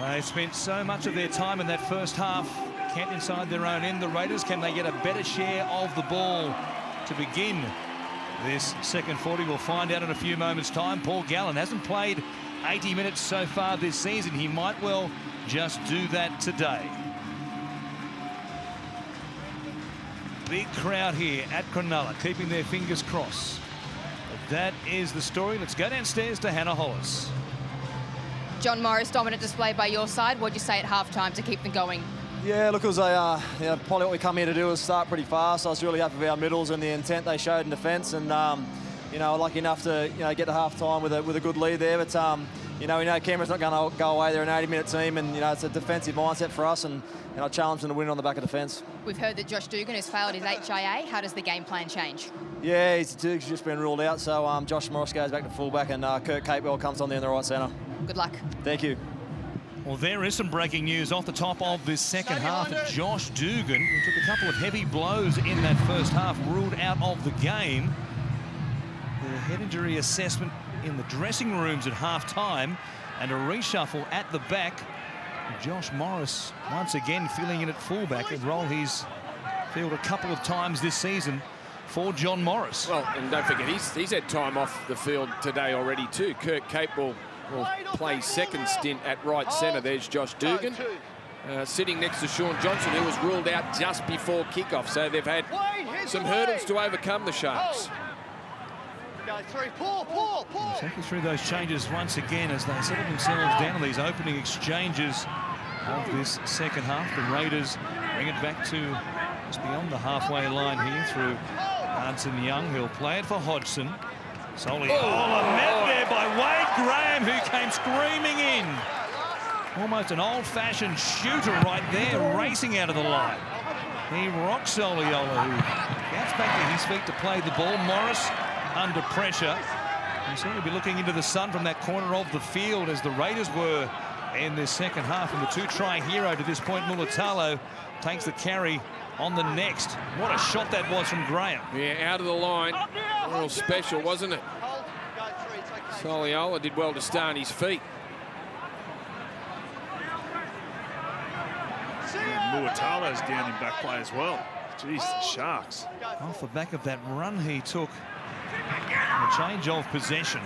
They spent so much of their time in that first half camped inside their own end. The Raiders, can they get a better share of the ball to begin this second 40? We'll find out in a few moments' time. Paul Gallen hasn't played 80 minutes so far this season. He might well just do that today. Big crowd here at Cronulla, keeping their fingers crossed. But that is the story. Let's go downstairs to Hannah Hollis. John Morris, dominant display by your side. What'd you say at halftime to keep them going? Yeah, look, it was probably what we come here to do is start pretty fast. I was really happy with our middles and the intent they showed in defence, and lucky enough to, get to half-time with a good lead there. But, we know Canberra's not going to go away. They're an 80-minute team, and, it's a defensive mindset for us, and, I challenge them to win on the back of defence. We've heard that Josh Dugan has failed his HIA. How does the game plan change? Yeah, he's just been ruled out, so Josh Morris goes back to fullback, and Kurt Capewell comes on there in the right centre. Good luck. Thank you. Well, there is some breaking news off the top of this second half. Josh Dugan, who took a couple of heavy blows in that first half, ruled out of the game. The head injury assessment in the dressing rooms at half-time and a reshuffle at the back. Josh Morris once again filling in at fullback, a role he's filled a couple of times this season for John Morris. Well, and don't forget, he's had time off the field today already too. Kurt Capewell will play second stint at right centre. There's Josh Dugan sitting next to Sean Johnson, who was ruled out just before kickoff. So they've had some hurdles to overcome, the Sharks. Take us through those changes once again as they settle themselves down on these opening exchanges of this second half. The Raiders bring it back to just beyond the halfway line here through Hudson Young. He'll play it for Hodgson. Soliola met there by Wade Graham, who came screaming in. Almost an old-fashioned shooter right there, racing out of the line. He rocks Soliola, who gets back to his feet to play the ball. Morris under pressure. He'll certainly be looking into the sun from that corner of the field, as the Raiders were in this second half. And the two-try hero to this point, Mulatalo, takes the carry on the next. What a shot that was from Graham. Yeah, out of the line. Real special, wasn't it? Soliola did well to stay on his feet. Muatalo's down in back play as well. Jeez, the Sharks. Off the back of that run he took, a change of possession.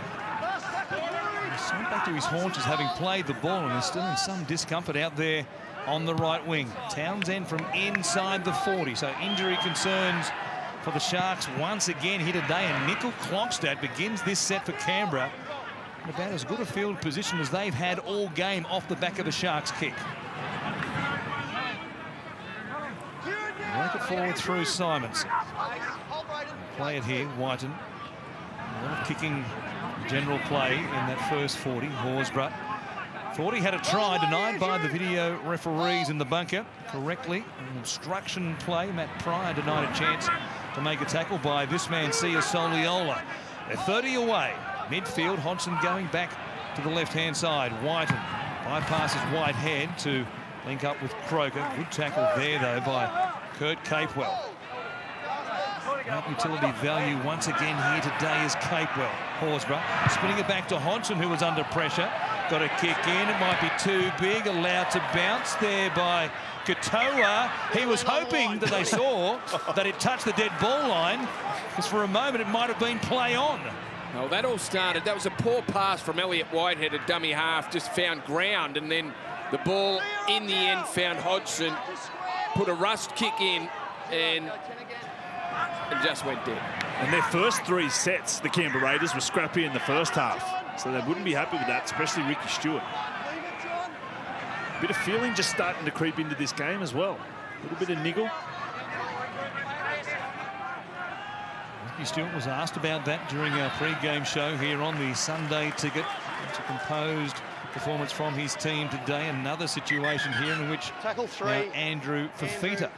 He's sent back to his haunches, having played the ball, and is still in some discomfort out there on the right wing. Townsend from inside the 40, so injury concerns for the Sharks once again here today, and Nickel Klokstad begins this set for Canberra in about as good a field position as they've had all game off the back of a Sharks kick. Work it forward through Simons. Play it here, Whiten. A lot of kicking general play in that first 40. Horsburgh thought he had a try, denied by the video referees in the bunker correctly. An obstruction play. Matt Pryor denied a chance to make a tackle by this man, Sia Soliola. They're 30 away. Midfield, Hodgson going back to the left-hand side. Whiten bypasses Whitehead to link up with Croker. Good tackle there, though, by Kurt Capewell. That utility value once again here today is Capewell. Horsburgh spinning it back to Hodgson, who was under pressure. Got a kick in. It might be too big. Allowed to bounce there by Katoa. He was hoping that they saw that it touched the dead ball line, because for a moment it might have been play on. Well, that all started. That was a poor pass from Elliott Whitehead, a dummy half, just found ground, and then the ball in the end found Hodgson, put a rust kick in, and just went dead. And their first three sets, the Canberra Raiders, were scrappy in the first half, so they wouldn't be happy with that, especially Ricky Stewart. Bit of feeling just starting to creep into this game as well. A little bit of niggle. Ricky Stewart was asked about that during our pre-game show here on the Sunday Ticket. It's a composed performance from his team today. Another situation here in which Tackle three. Andrew Fafita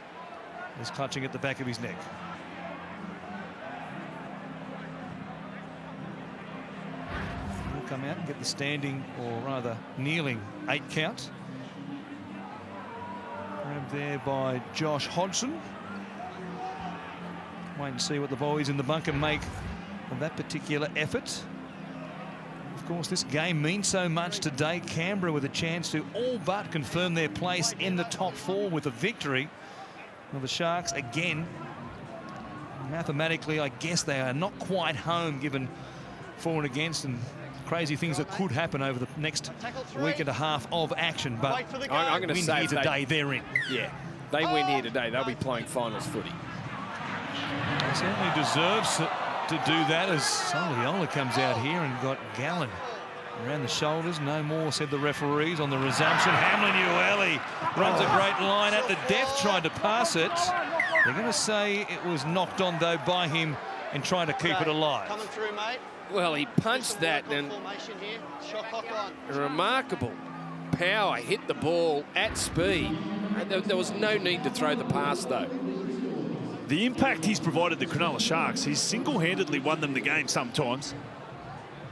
is clutching at the back of his neck. He'll come out and get the standing, or rather kneeling, 8 count. Grabbed there by Josh Hodgson. Wait and see what the boys in the bunker make of that particular effort. Of course, this game means so much today. Canberra with a chance to all but confirm their place in the top 4 with a victory. Well, the Sharks, again, mathematically, I guess they are not quite home, given for and against and crazy things that could happen over the next week and a half of action. But I'm going to say here today, they're in. Yeah, they win here today, they'll be playing finals footy. He certainly deserves to do that, as Soliola comes out here and got Gallen around the shoulders. No more, said the referees on the resumption. Hamlin Ueli runs a great line at the death, tried to pass it. They're going to say it was knocked on, though, by him and trying to keep it alive. Coming through, mate. Well, he punched that and Formation here. Shot clock on. remarkable power, hit the ball at speed. And there was no need to throw the pass, though. The impact he's provided the Cronulla Sharks, he's single-handedly won them the game sometimes.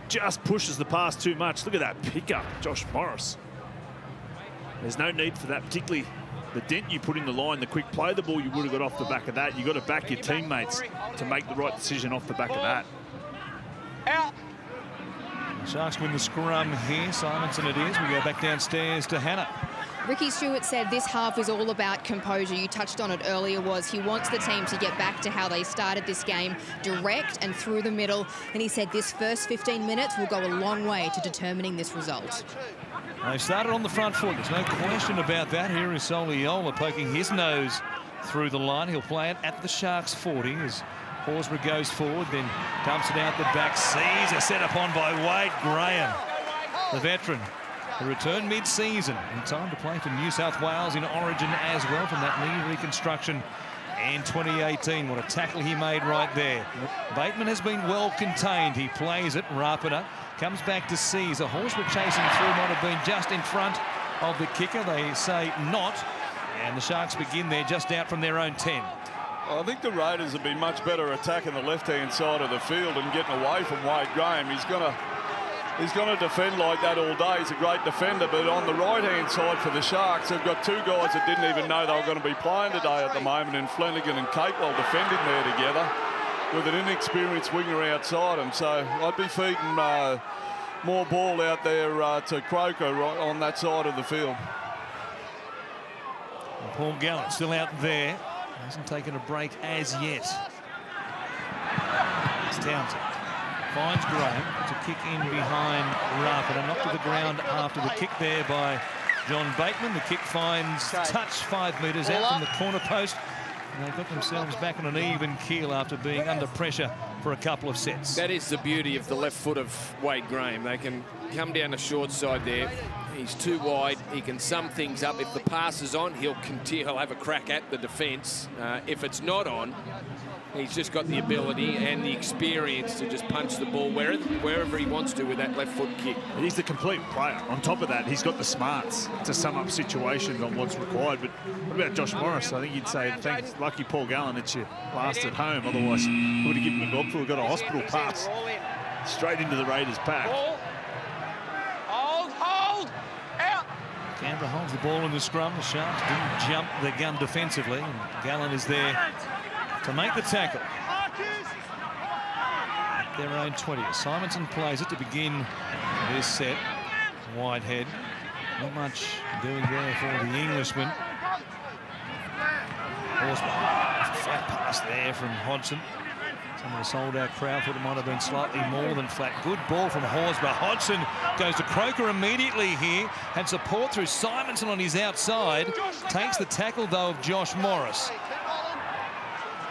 Just pushes the pass too much. Look at that pickup, Josh Morris. There's no need for that, particularly the dent you put in the line, the quick play the ball you would have got off the back of that. You've got to back your teammates to make the right decision off the back of that. Out. The Sharks win the scrum here. Simonson it is. We go back downstairs to Hannah. Ricky Stewart said this half is all about composure. You touched on it earlier, was he wants the team to get back to how they started this game, direct and through the middle. And he said this first 15 minutes will go a long way to determining this result. They started on the front foot. There's no question about that. Here is Soliola poking his nose through the line. He'll play it at the Sharks 40 as Horsburgh goes forward, then dumps it out the back. Sees a set upon by Wade Graham, the veteran. The return mid-season in time to play for New South Wales in Origin as well from that knee reconstruction in 2018. What a tackle he made right there. Bateman has been well contained. He plays it. Rapida comes back to Caesar. Horsburgh chasing through, might have been just in front of the kicker. They say not. And the Sharks begin there just out from their own 10. I think the Raiders have been much better attacking the left-hand side of the field and getting away from Wade Graham. He's going to defend like that all day. He's a great defender, but on the right-hand side for the Sharks, they've got two guys that didn't even know they were going to be playing today at the moment, in Flanagan and Capewell defending there together with an inexperienced winger outside him. So I'd be feeding more ball out there to Croker right on that side of the field. Paul Gallen still out there. Hasn't taken a break as yet. It's Townsend. Finds Graham. Puts a kick in behind Rapida. Knocked to the ground after the kick there by John Bateman. The kick finds touch 5 metres out from the corner post. And they've got themselves back on an even keel after being under pressure for a couple of sets. That is the beauty of the left foot of Wade Graham. They can come down the short side there. He's too wide. He can sum things up. If the pass is on, he'll have a crack at the defence. If it's not on, he's just got the ability and the experience to just punch the ball wherever he wants to with that left foot kick. He's the complete player. On top of that, he's got the smarts to sum up situations on what's required. But what about Josh Morris? I think you'd say, thanks, lucky Paul Gallen, it's your last at home. Otherwise, you would have given him a gobful. Got a hospital pass straight into the Raiders pack. Hold, out. Canberra holds the ball in the scrum. The Sharks didn't jump the gun defensively. And Gallen is there to make the tackle. At their own 20. Simonson plays it to begin this set. Whitehead. Not much doing there for the Englishman. Horsburgh. Flat pass there from Hodgson. Some of the sold-out crowd thought it might have been slightly more than flat. Good ball from Horsburgh. Hodgson goes to Croker immediately here. Had support through Simonson on his outside. Takes the tackle, though, of Josh Morris.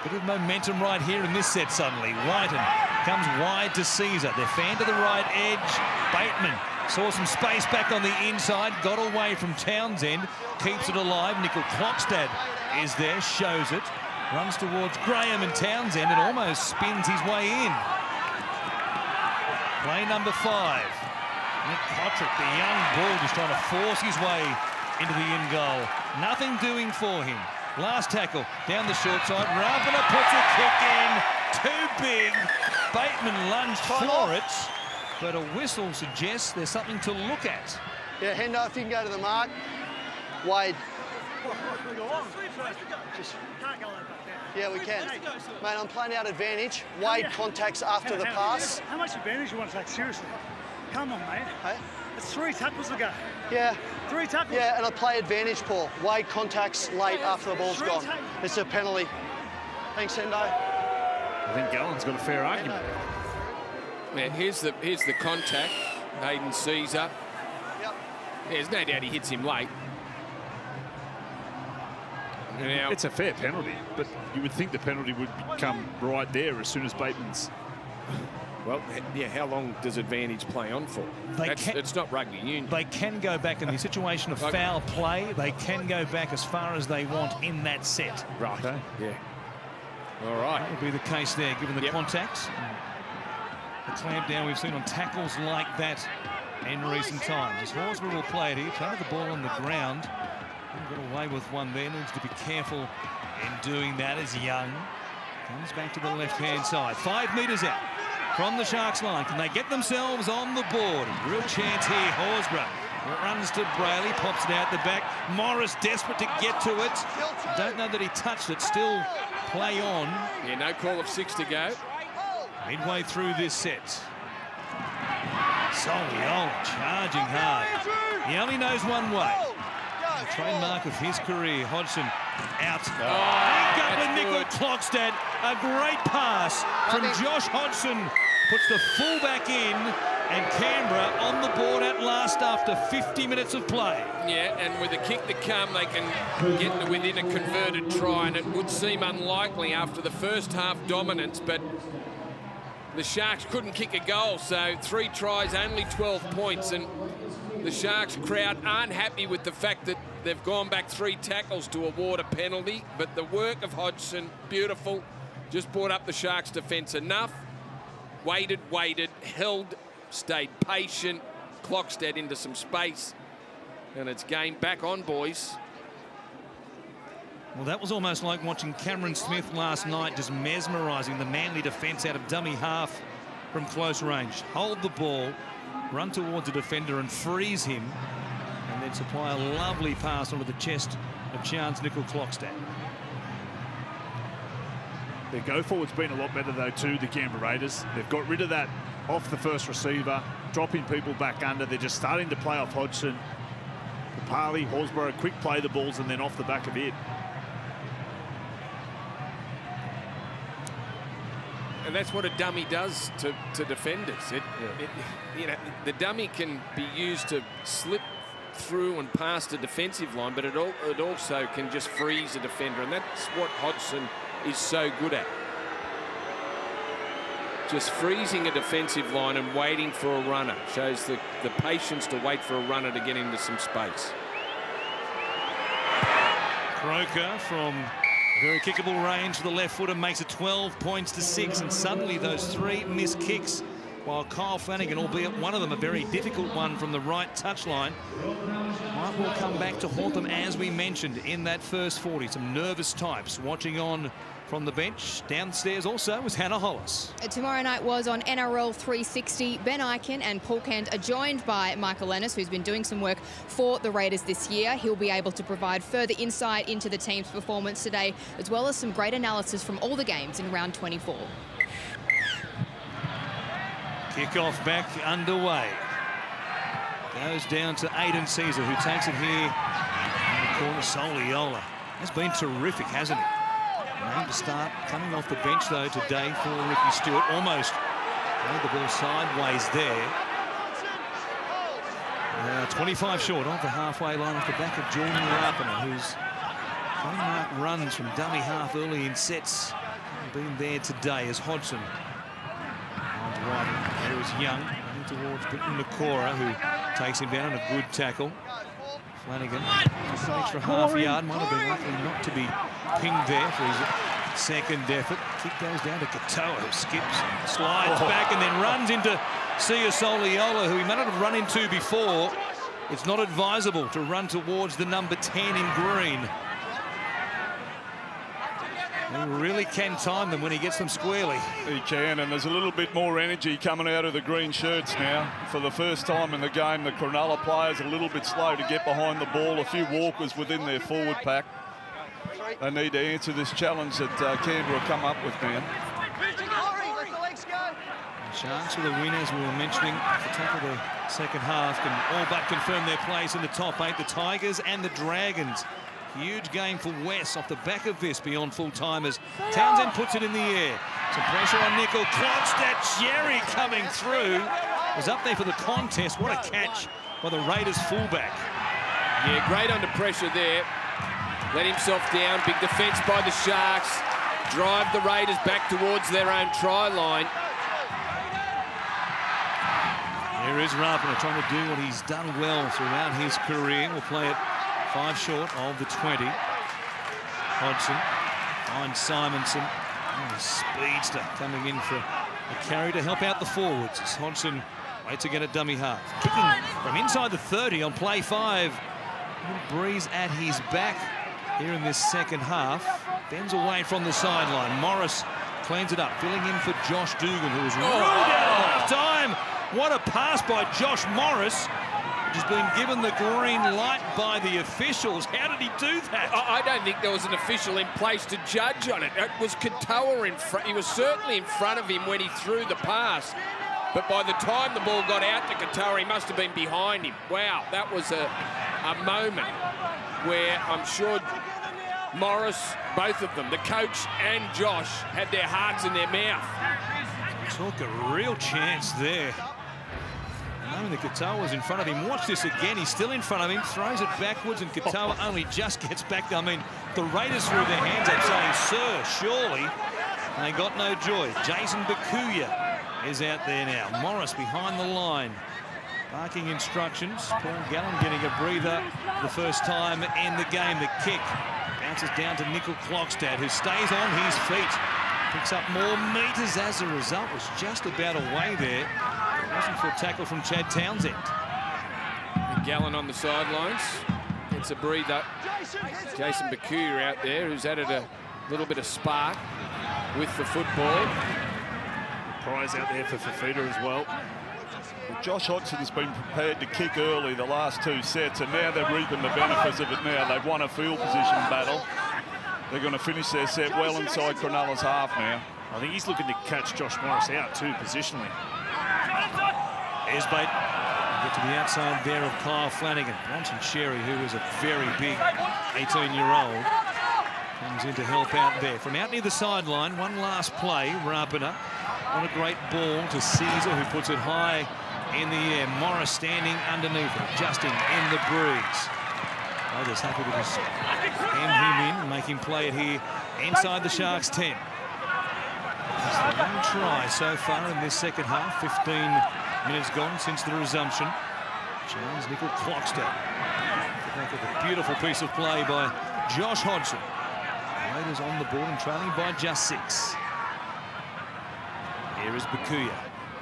Bit of momentum right here in this set suddenly. Whiten comes wide to Caesar. They're fanned to the right edge. Bateman saw some space back on the inside. Got away from Townsend. Keeps it alive. Nickel Klokstad is there. Shows it. Runs towards Graham and Townsend and almost spins his way in. Play number 5. Nick Kotrick, the young bull, just trying to force his way into the in goal. Nothing doing for him. Last tackle down the short side. Rapida puts a kick in. Too big. Bateman lunged for it, but a whistle suggests there's something to look at. Yeah, Hendo, if you can go to the mark. Wade. Yeah, we can. Mate, I'm playing out advantage. Wade contacts after the pass. How much advantage you want to take? Seriously. Come on, mate. Hey? It's 3 tackles ago. Yeah. 3 tackles. Yeah, and I play advantage, Paul. Wade contacts late after the ball's gone. It's a penalty. Thanks, Hendo. I think Gallen's got a fair argument. Yeah, here's the contact. Hayden Caesar. Yep. There's no doubt he hits him late. Now, It's a fair penalty, but you would think the penalty would come right there as soon as Bateman's... well, yeah, how long does advantage play on for? It's not rugby union. They can go back in the situation of foul play. They can go back as far as they want in that set. Right. Okay. Yeah. All right. That would be the case there, given the contact. The clamp down we've seen on tackles like that in recent times. As Horsburgh will play it here, play the ball on the ground. Got away with one there, needs to be careful in doing that as Young comes back to the left-hand side. 5 metres out from the Sharks line. Can they get themselves on the board? Real chance here, Horsburgh. Runs to Brayley, pops it out the back. Morris desperate to get to it. Don't know that he touched it, still play on. Yeah, no call of 6 to go. Midway through this set. Soliola charging hard. He only knows one way. The trademark of his career. Hodgson out. Linked up with Nickel Clockstad. A great pass from Josh Hodgson. Puts the fullback in, and Canberra on the board at last after 50 minutes of play. Yeah, and with a kick to come, they can get to within a converted try, and it would seem unlikely after the first half dominance, but the Sharks couldn't kick a goal, so 3 tries, only 12 points, and the Sharks crowd aren't happy with the fact that they've gone back 3 tackles to award a penalty, but the work of Hodgson, beautiful, just brought up the Sharks' defence enough. Waited, held, stayed patient, Clockstad into some space, and it's game back on, boys. Well, that was almost like watching Cameron Smith last night, just mesmerising the Manly defence out of dummy half from close range. Hold the ball, run towards a defender and freeze him, and then supply a lovely pass onto the chest of Chance Nickel Clockstad. Their go-forward's been a lot better, though, too, the Canberra Raiders. They've got rid of that off the first receiver, dropping people back under. They're just starting to play off Hodgson. Parley, Horsburgh, quick play the balls and then off the back of it. And that's what a dummy does to defenders. You know, the dummy can be used to slip through and past the defensive line, but it also can just freeze a defender, and that's what Hodgson is so good at. Just freezing a defensive line and waiting for a runner. Shows the patience to wait for a runner to get into some space. Croker from very kickable range to the left footer makes it 12 points to 6, and suddenly those 3 missed kicks, while Kyle Flanagan, albeit one of them a very difficult one from the right touchline, might well come back to haunt them, as we mentioned in that first 40. Some nervous types watching on from the bench. Downstairs also was Hannah Hollis. Tomorrow night was on NRL 360. Ben Eichen and Paul Kent are joined by Michael Ennis, who's been doing some work for the Raiders this year. He'll be able to provide further insight into the team's performance today, as well as some great analysis from all the games in round 24. Kick-off back underway. Goes down to Aidan Caesar, who takes it here in the corner. Soliola has been terrific, hasn't he? Named to start, coming off the bench though today for Ricky Stewart. Almost played the ball sideways there. 25 short of the halfway line off the back of Jordan Rapiner, who's trademark runs from dummy half early in sets. Been there today as Hodgson. There is Young running towards Britton Nakora, who takes him down on a good tackle. Flanagan, just an extra half yard, might have been lucky not to be pinged there for his second effort. Kick goes down to Katoa, who skips, slides back, and then runs into Sia Soliola, who he may not have run into before. It's not advisable to run towards the number 10 in green. He really can time them when he gets them squarely. He can, and there's a little bit more energy coming out of the green shirts now. For the first time in the game, the Cronulla players are a little bit slow to get behind the ball. A few walkers within their forward pack. They need to answer this challenge that Canberra come up with now. The Sharks are the winners we were mentioning at the top of the second half, can all but confirm their place in the top 8. The Tigers and the Dragons. Huge game for West off the back of this beyond full-timers. Townsend puts it in the air. Some pressure on Nickel. Clockstad, Jerry coming through. Was up there for the contest. What a catch by the Raiders fullback. Yeah, great under pressure there. Let himself down. Big defence by the Sharks. Drive the Raiders back towards their own try line. There is Rapiner trying to do what he's done well throughout his career. We'll play it 5 short of the 20. Hodgson finds Simonson. Oh, speedster coming in for a carry to help out the forwards as Hodgson waits again at dummy half. Kicking from inside the 30 on play 5. Little breeze at his back here in this second half. Bends away from the sideline. Morris cleans it up, filling in for Josh Dugan, who was ruled out at half-time. What a pass by Josh Morris, which has been given the green light by the officials. How did he do that? I don't think there was an official in place to judge on it. It was Katoa in front. He was certainly in front of him when he threw the pass. But by the time the ball got out to Katoa, he must have been behind him. Wow, that was a moment where I'm sure Morris, both of them, the coach and Josh, had their hearts in their mouth. Took a real chance there. Knowing that Katoa was in front of him. Watch this again. He's still in front of him. Throws it backwards, and Katoa only just gets back. I mean, the Raiders threw their hands up saying, "Sir, surely." And they got no joy. Jason Bakuya is out there now. Morris behind the line. Barking instructions. Paul Gallen getting a breather the first time in the game. The kick bounces down to Nickel Clockstad, who stays on his feet. Picks up more metres as a result. Was just about away there. Wasn't for a tackle from Chad Townsend. And Gallen on the sidelines. It's a breather. Jason Bakuya out there, who's added a little bit of spark with the football. Prize out there for Fafita as well. Josh Hodgson's been prepared to kick early the last 2 sets, and now they're reaping the benefits of it now. They've won a field position battle. They're going to finish their set well inside Cronulla's half now. I think he's looking to catch Josh Morris out too, positionally. Here's Bate. Get to the outside there of Kyle Flanagan. Bronson Sherry, who is a very big 18-year-old, comes in to help out there. From out near the sideline, one last play. Rapina on a great ball to Caesar, who puts it high in the air. Morris standing underneath it, adjusting in the breeze. Raiders happy to just hand him in and make him play it here inside the Sharks 10. It's the one try so far in this second half. 15 minutes gone since the resumption. James Nickel Clockstad. A beautiful piece of play by Josh Hodgson. Raiders on the board and trailing by just 6. Here is Bakuya.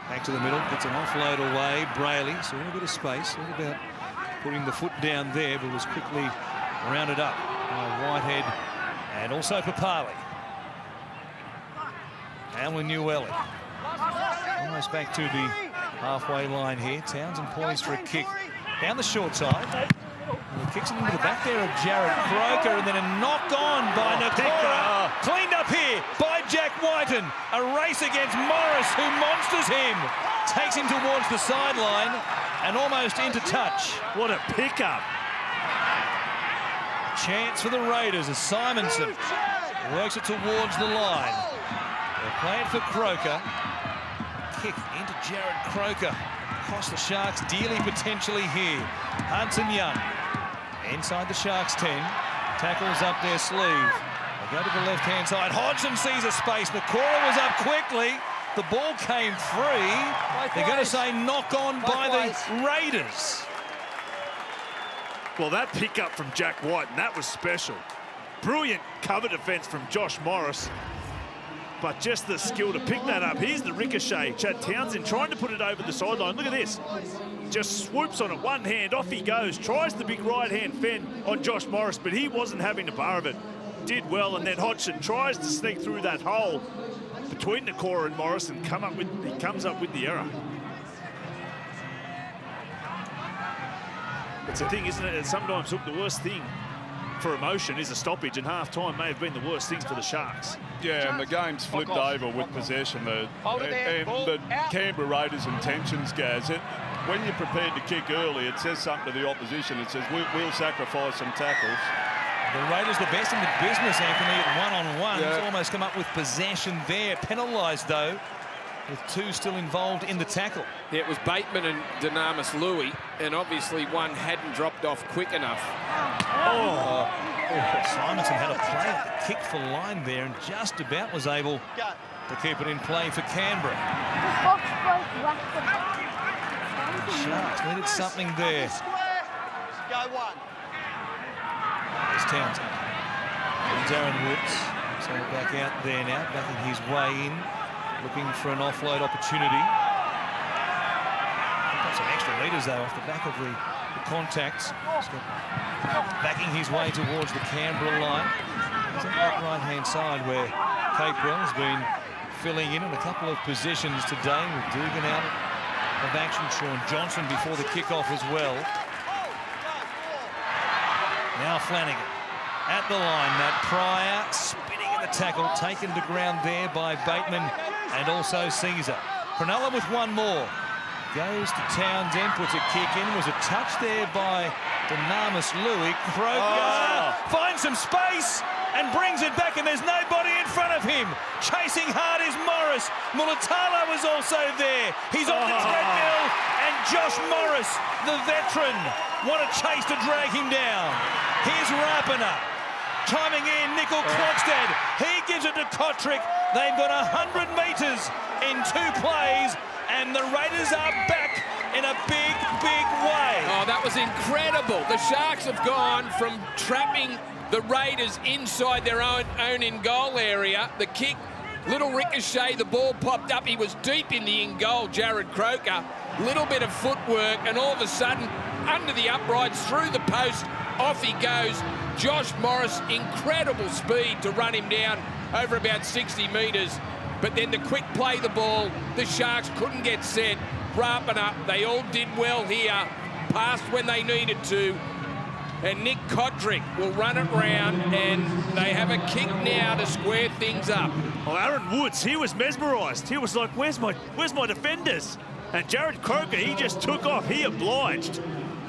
Back to the middle, gets an offload away. Brayley saw a bit of space, all about putting the foot down there, but was quickly rounded up by Whitehead and also Papali. Alan Newelly. Almost back to the halfway line here. Townsend poised for a kick down the short side. And he kicks it into the back there of Jared Croker, and then a knock on by Nakora. Cleaned up here by Jack Whiten. A race against Morris, who monsters him. Takes him towards the sideline and almost into touch. What a pickup. Chance for the Raiders as Simonson works it towards the line. They play it for Croker. Kick into Jared Croker. Cost the Sharks dearly potentially here. Hudson Young inside the Sharks 10. Tackles up their sleeve. They go to the left-hand side. Hodgson sees a space. Nakora was up quickly. The ball came free. They're going to say knock on by the Raiders. Well, that pickup from Jack White, and that was special. Brilliant cover defence from Josh Morris. But just the skill to pick that up. Here's the ricochet. Chad Townsend trying to put it over the sideline. Look at this. Just swoops on it, one hand, off he goes. Tries the big right-hand fend on Josh Morris, but he wasn't having a bar of it. Did well, and then Hodgson tries to sneak through that hole between Nakora and Morris and he comes up with the error. It's a thing, isn't it? Sometimes, look, the worst thing for emotion is a stoppage, and half-time may have been the worst things for the Sharks. Yeah, and the game's flipped over with possession. And the Canberra Raiders' intentions, Gaz, when you're prepared to kick early, it says something to the opposition. It says, we'll sacrifice some tackles. The Raiders the best in the business, Anthony, at one-on-one. Yeah. Almost come up with possession there. Penalised, though, with 2 still involved in the tackle. Yeah, it was Bateman and Dynamis Louis, and obviously one hadn't dropped off quick enough. Simonson had a play at the kick for line there and just about was able to keep it in play for Canberra. Sharks needed something there. Go one. There's Townsend. And Darren Woods. So back out there now, backing his way in, looking for an offload opportunity. Got some extra metres though off the back of the contacts. Backing his way towards the Canberra line. He's on that right-hand side where Capewell has been filling in a couple of positions today with Dugan out of action. Sean Johnson before the kickoff as well. Now Flanagan at the line. Matt Pryor spinning in the tackle, taken to ground there by Bateman and also Caesar. Cronulla with one more. Goes to Townsend, puts a kick in. Was a touch there by Dynamis Louis. Croker finds some space and brings it back, and there's nobody in front of him. Chasing hard is Morris. Mulatalo was also there. He's on the treadmill, and Josh Morris, the veteran, what a chase to drag him down. Here's Rapiner. Chiming in, Nickel Krogstad. He gives it to Kotrick. They've got 100 metres in 2 plays, and the Raiders are back in a big, big way. Oh, that was incredible. The Sharks have gone from trapping the Raiders inside their own in-goal area. The kick, little ricochet, the ball popped up. He was deep in the in-goal, Jared Croker. Little bit of footwork, and all of a sudden, under the uprights, through the post, off he goes. Josh Morris, incredible speed to run him down over about 60 metres. But then the quick play the ball, the Sharks couldn't get set. Wrapping up, they all did well here. Passed when they needed to. And Nick Kotrick will run it round, and they have a kick now to square things up. Well, Aaron Woods, he was mesmerised. He was like, where's my defenders? And Jared Croker, he just took off. He obliged.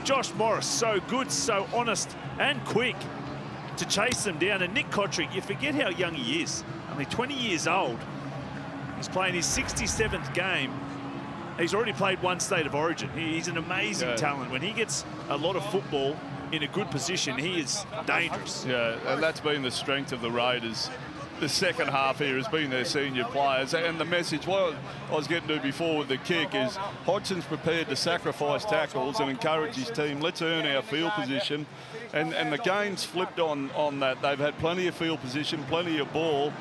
Josh Morris, so good, so honest and quick to chase them down. And Nick Kotrick, you forget how young he is. Only 20 years old. He's playing his 67th game. He's already played 1 state of origin. He's an amazing talent. When he gets a lot of football in a good position, he is dangerous. Yeah, and that's been the strength of the Raiders. The second half here has been their senior players, and the message, what I was getting to before with the kick, is Hodgson's prepared to sacrifice tackles and encourage his team. Let's earn our field position, and the game's flipped on that. They've had plenty of field position, plenty of ball.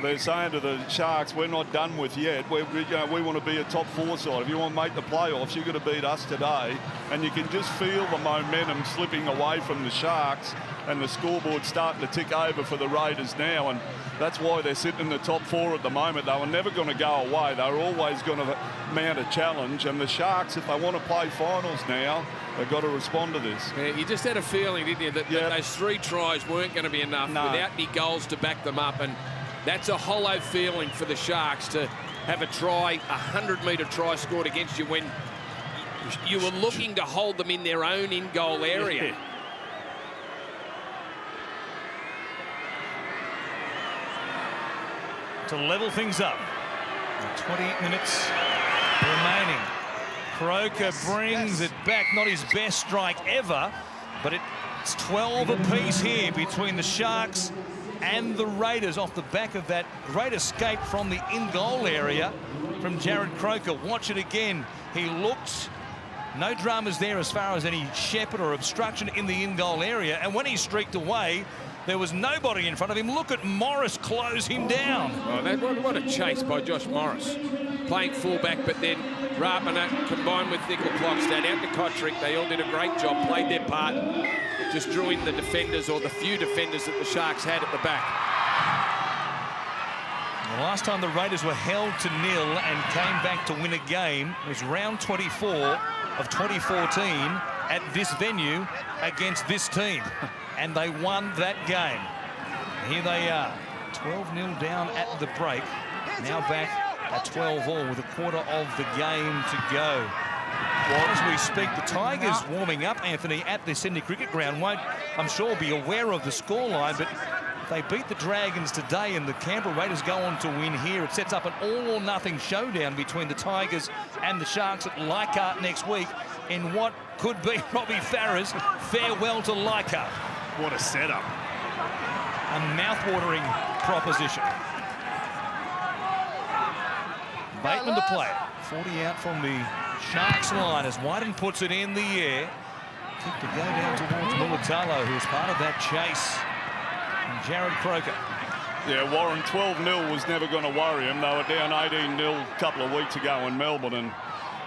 They're saying to the Sharks, we're not done with yet. We want to be a top 4 side. If you want to make the playoffs, you've got to beat us today. And you can just feel the momentum slipping away from the Sharks, and the scoreboard starting to tick over for the Raiders now. And that's why they're sitting in the top 4 at the moment. They were never going to go away. They were always going to mount a challenge. And the Sharks, if they want to play finals now, they've got to respond to this. Yeah, you just had a feeling, didn't you, that those 3 tries weren't going to be enough without any goals to back them up. And that's a hollow feeling for the Sharks to have a try, 100-metre try scored against you when you were looking to hold them in their own in-goal area. To level things up. 28 minutes remaining. Croker brings it back. Not his best strike ever, but it's 12 apiece here between the Sharks and the Raiders off the back of that great escape from the in-goal area from Jared Croker. Watch it again. He looked, no dramas there as far as any shepherd or obstruction in the in-goal area. And when he streaked away, there was nobody in front of him. Look at Morris close him down. Oh, what a chase by Josh Morris. Playing fullback, but then Rapiner combined with Nickel Krogstad out to Kotrick. They all did a great job, played their part. Just drew in the defenders, or the few defenders that the Sharks had at the back. The last time the Raiders were held to 0 and came back to win a game was round 24 of 2014 at this venue against this team. And they won that game. Here they are, 12-0 down at the break. Now back at 12-all with a quarter of the game to go. As we speak, the Tigers warming up, Anthony, at the Sydney Cricket Ground. Won't, I'm sure, be aware of the scoreline, but if they beat the Dragons today and the Canberra Raiders go on to win here, it sets up an all-or-nothing showdown between the Tigers and the Sharks at Leichhardt next week in what could be Robbie Farah's farewell to Leichhardt. What a setup. A mouth-watering proposition. Bateman to play it. 40 out from the Sharks line as Wyden puts it in the air. Kick to go down towards Mulatalo, who was part of that chase. And Jared Croker Yeah, Warren, 12-0 was never going to worry him. They were down 18-0 a couple of weeks ago in Melbourne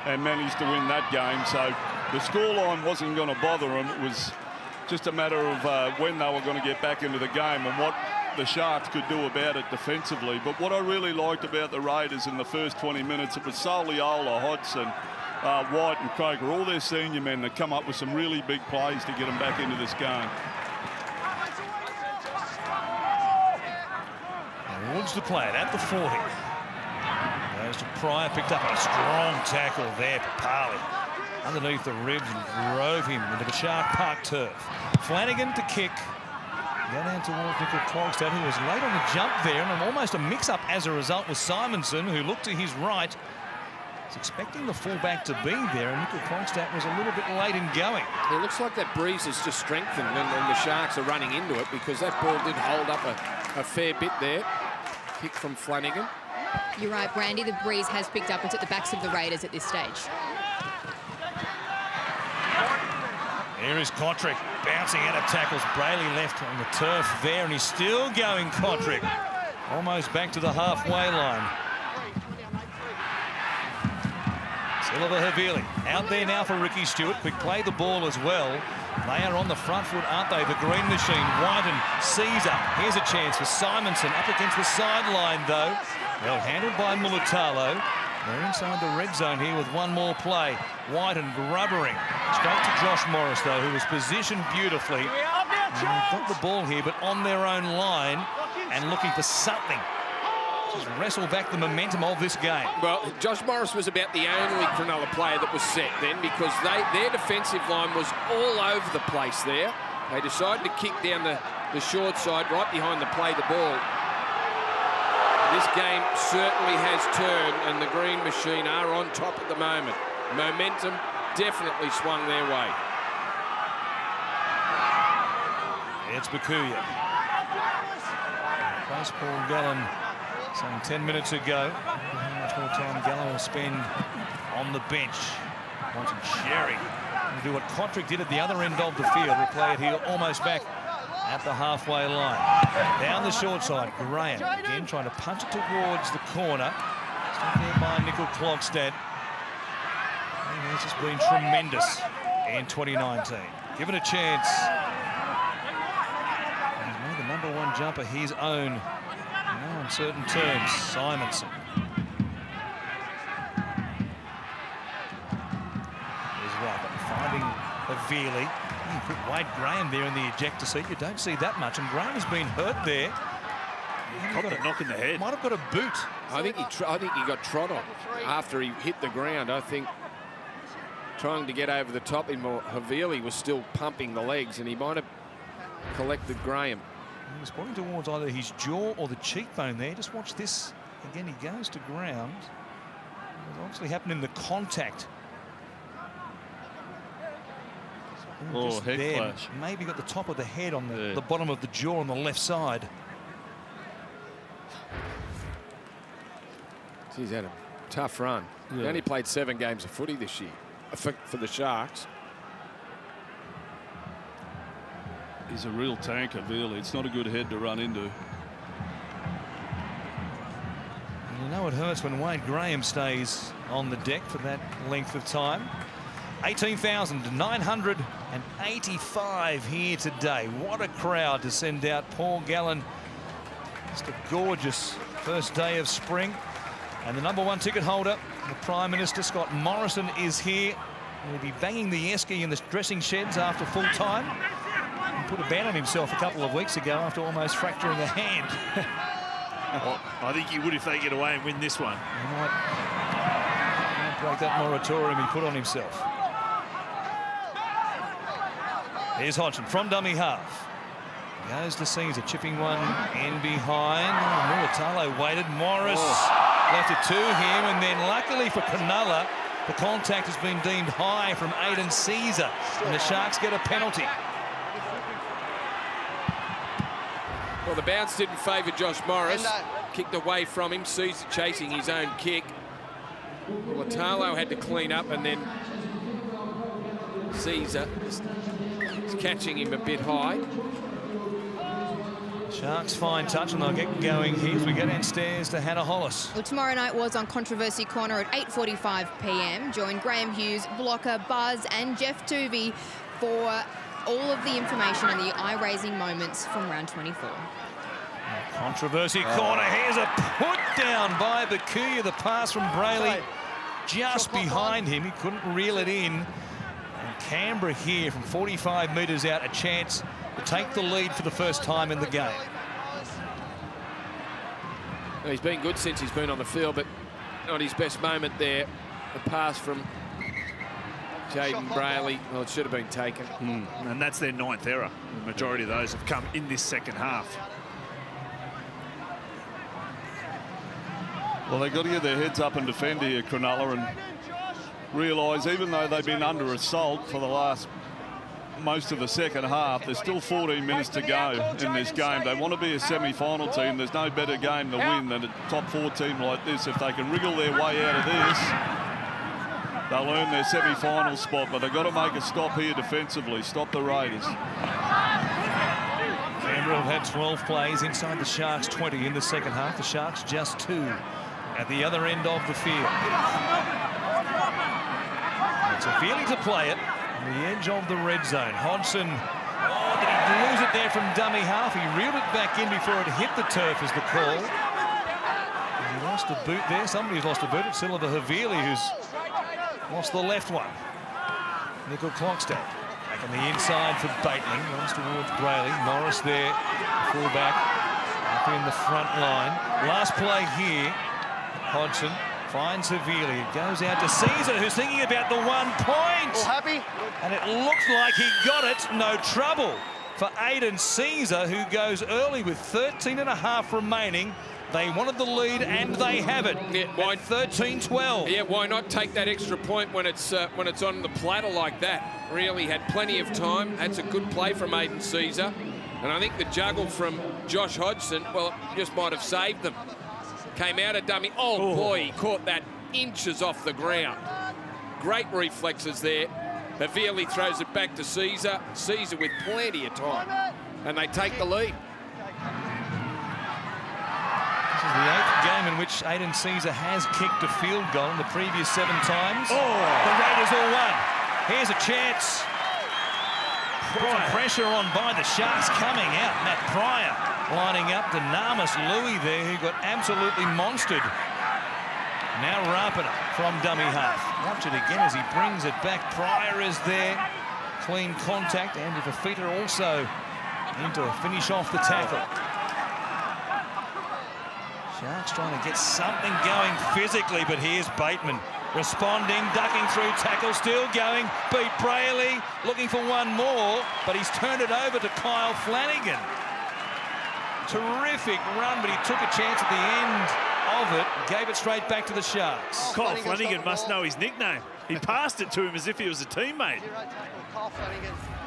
and managed to win that game. So the scoreline wasn't going to bother them. It was just a matter of when they were going to get back into the game and what the Sharks could do about it defensively. But what I really liked about the Raiders in the first 20 minutes, it was Soliola, Hodgson, White and Croker, all their senior men that come up with some really big plays to get them back into this game. Wolves to play it at the 40. Goes to Pryor, picked up a strong tackle there. Papali underneath the ribs and drove him into the Shark Park turf. Flanagan to kick. Go down towards Nickel Klogstad, who was late on the jump there, and almost a mix-up as a result with Simonson, who looked to his right. Was expecting the fullback to be there, and Nickel Klogstad was a little bit late in going. It looks like that breeze has just strengthened, and the Sharks are running into it because that ball did hold up a fair bit there. Kick from Flanagan. You're right, Brandy. The breeze has picked up. It's at the backs of the Raiders at this stage. Here is Kotrick bouncing out of tackles. Brayley left on the turf there, and he's still going, Kotrick. Almost back to the halfway line. Silva Havili out there now for Ricky Stewart. Quick play the ball as well. They are on the front foot, aren't they? The green machine. White and Caesar. Here's a chance for Simonson. Up against the sideline, though. Well handled by Mulatalo. They're inside the red zone here with one more play. White and grubbering. Straight to Josh Morris, though, who was positioned beautifully. Got the ball here, but on their own line and looking for something. Just wrestle back the momentum of this game. Well, Josh Morris was about the only Cronulla player that was set then because their defensive line was all over the place there. They decided to kick down the short side right behind the play the ball. This game certainly has turned, and the green machine are on top at the moment. Momentum definitely swung their way. It's Bakuya. Place Paul Gallen. Some 10 minutes ago. How much more time Gallen will spend on the bench. Wanted Sherry to do what Kotrick did at the other end of the field. We'll play it here almost back at the halfway line. Down the short side, Graham again trying to punch it towards the corner. Stopped there by Nickel Klogstad. And this has been tremendous in 2019. Given a chance. He's made the #1 jumper his own. No uncertain terms, Simonson. There's Robert finding Havili. You put Wade Graham there in the ejector seat. You don't see that much, and Graham has been hurt there. Got a knock in the head. Might have got a boot. I think he got trod on after he hit the ground. I think trying to get over the top, Havili was still pumping the legs, and he might have collected Graham. He was pointing towards either his jaw or the cheekbone there. Just watch this. Again, he goes to ground. It's obviously happened in the contact. Oh, head there, clash. maybe got the top of the head on the bottom of the jaw on the left side. He's had a tough run. He only played 7 games of footy this year for the Sharks. He's a real tanker, really. It's not a good head to run into. You know it hurts when Wade Graham stays on the deck for that length of time. 18,985 here today. What a crowd to send out Paul Gallen. Just a gorgeous first day of spring. And the #1 ticket holder, the Prime Minister, Scott Morrison, is here. He'll be banging the esky in the dressing sheds after full time. He put a ban on himself a couple of weeks ago after almost fracturing a hand. Well, I think he would if they get away and win this one. He might break that moratorium he put on himself. Here's Hodgson from dummy half. Goes to Caesar, chipping one in behind. Mulatalo waited. Morris left it to him, and then luckily for Cronulla, the contact has been deemed high from Aidan Caesar, and the Sharks get a penalty. Well, the bounce didn't favour Josh Morris. Kicked away from him. Caesar chasing his own kick. Mulatalo had to clean up, and then Caesar is catching him a bit high. Sharks fine touch, and they'll get going here as we go downstairs to Hannah Hollis. Well, tomorrow night was on Controversy Corner at 8:45 p.m. Join Graham Hughes, Blocker, Buzz and Jeff Tuvey for all of the information and the eye-raising moments from round 24. Controversy corner. Here's a put down by Bakuya. The pass from Brayley just behind him. He couldn't reel it in. And Canberra here from 45 metres out, a chance to take the lead for the first time in the game. Well, he's been good since he's been on the field, but not his best moment there. The pass from Jaden Brayley, well, it should have been taken. And that's their 9th error. The majority of those have come in this second half. Well, they've got to get their heads up and defend here, Cronulla, and realise even though they've been under assault for the last most of the second half, there's still 14 minutes to go in this game. They want to be a semi-final team. There's no better game to win than a top 4 team like this. If they can wriggle their way out of this, they'll earn their semi-final spot, but they've got to make a stop here defensively, stop the Raiders. Canberra have had 12 plays inside the Sharks 20 in the second half. The Sharks just 2 at the other end of the field. It's a feeling to play it on the edge of the red zone. Hodgson, did he lose it there from dummy half? He reeled it back in before it hit the turf is the call. And he lost a boot there. Somebody's lost a boot. It's Silva Havili who's lost the left one. Nickel Clockstack back on the inside for Bateman. Runs towards Brayley. Morris there, fullback, up in the front line. Last play here. Hodgson finds Havili. It goes out to Caesar, who's thinking about the 1 point. All happy? And it looked like he got it. No trouble for Aiden Caesar, who goes early with 13.5 remaining. They wanted the lead, and they have it. Yeah, why 13-12? Yeah, why not take that extra point when it's on the platter like that? Really had plenty of time. That's a good play from Aiden Caesar. And I think the juggle from Josh Hodgson, well, just might have saved them. Came out of dummy. Oh, boy, he caught that inches off the ground. Great reflexes there. Havili throws it back to Caesar. Caesar with plenty of time. And they take the lead. This is the 8th game in which Aiden Caesar has kicked a field goal in the previous 7 times. The Raiders all won. Here's a chance. Put some pressure on by the Sharks coming out. Matt Pryor lining up. Dynamis Louis there, who got absolutely monstered. Now Rapiner from dummy half. Watch it again as he brings it back. Pryor is there. Clean contact, and if a feet are also in to finish off the tackle. Sharks trying to get something going physically, but here's Bateman responding, ducking through tackle, still going, beat Brayley, looking for one more, but he's turned it over to Kyle Flanagan. Terrific run, but he took a chance at the end of it, gave it straight back to the Sharks. Kyle Flanagan must know his nickname. He passed it to him as if he was a teammate.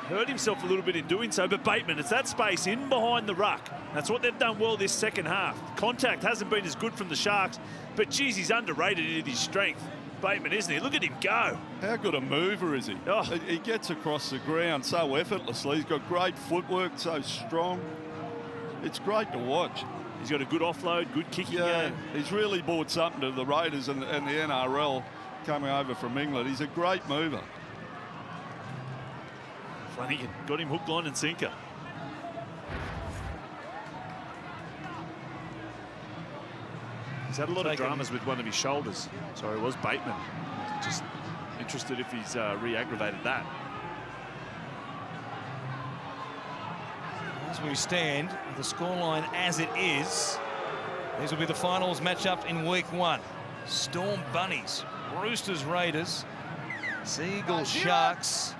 Hurt himself a little bit in doing so, but Bateman, it's that space in behind the ruck. That's what they've done well this second half. Contact hasn't been as good from the Sharks, but geez, he's underrated in his strength. Bateman, isn't he? Look at him go. How good a mover is he? Oh. He gets across the ground so effortlessly. He's got great footwork, so strong. It's great to watch. He's got a good offload, good kicking game. He's really brought something to the Raiders and the NRL coming over from England. He's a great mover. Flanagan got him hook, line and sinker. He's had a lot of dramas with one of his shoulders. Sorry, it was Bateman. Just interested if he's re-aggravated that. As we stand, with the scoreline as it is, these will be the finals matchup in week 1. Storm Bunnies, Roosters Raiders, Seagulls Sharks,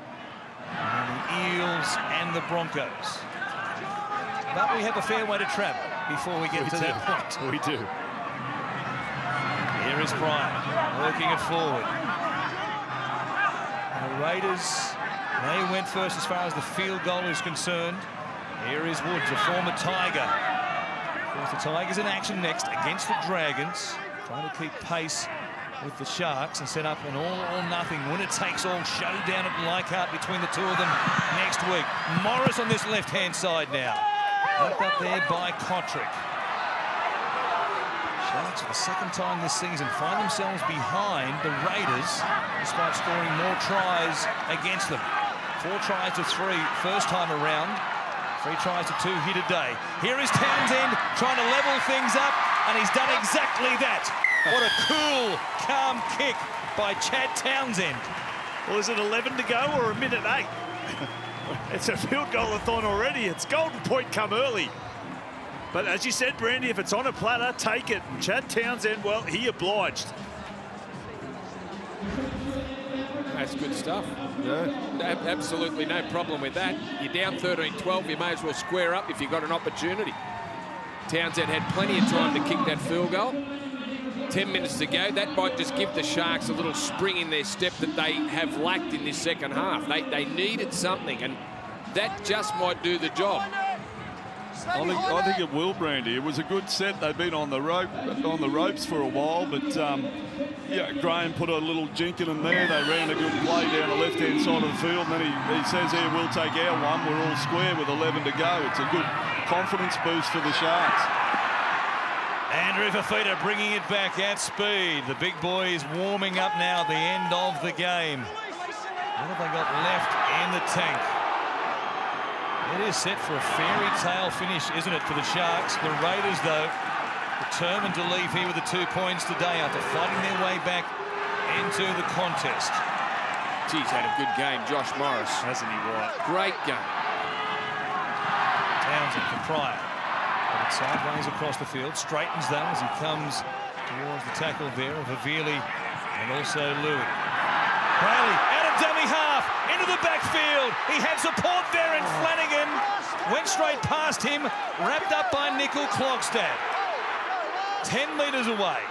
and the Eels and the Broncos. But we have a fair way to travel before we get to that point. We do. Here is Pryor, working it forward. The Raiders, they went first as far as the field goal is concerned. Here is Woods, a former Tiger. Of course, the Tigers in action next against the Dragons, trying to keep pace with the Sharks and set up an all-or-nothing winner-takes-all showdown at Leichhardt between the two of them next week. Morris on this left-hand side now. Left up there by Kotrick. Sharks for the second time this season find themselves behind the Raiders despite scoring more tries against them. 4 tries to 3 first time around. 3 tries to 2 here today. Here is Townsend trying to level things up, and he's done exactly that. What a cool, calm kick by Chad Townsend. Well, is it 11 to go or a minute 8? It's a field goal-a-thon already. It's golden point come early. But as you said, Brandy, if it's on a platter, take it. Chad Townsend, well, he obliged. That's good stuff. Yeah. Absolutely no problem with that. You're down 13-12, you may as well square up if you've got an opportunity. Townsend had plenty of time to kick that field goal. 10 minutes to go. That might just give the Sharks a little spring in their step that they have lacked in this second half. They needed something, and that just might do the job. I think it will, Brandy. It was a good set. They've been on the ropes for a while, but yeah, Graham put a little jink in them there. They ran a good play down the left-hand side of the field, and then he says here, we'll take our one. We're all square with 11 to go. It's a good confidence boost for the Sharks. Andrew Fafita bringing it back at speed. The big boys warming up now at the end of the game. What have they got left in the tank? It is set for a fairy tale finish, isn't it, for the Sharks? The Raiders, though, determined to leave here with the 2 points today after fighting their way back into the contest. Geez, had a good game, Josh Morris. Hasn't he, right? Great game. Townsend for Pryor. Sideways across the field, straightens them as he comes towards the tackle there of Avili and also Louis. Bailey out of dummy half into the backfield. He had support there, and Flanagan went straight past him, wrapped up by Nickel Klogstad. 10 metres away.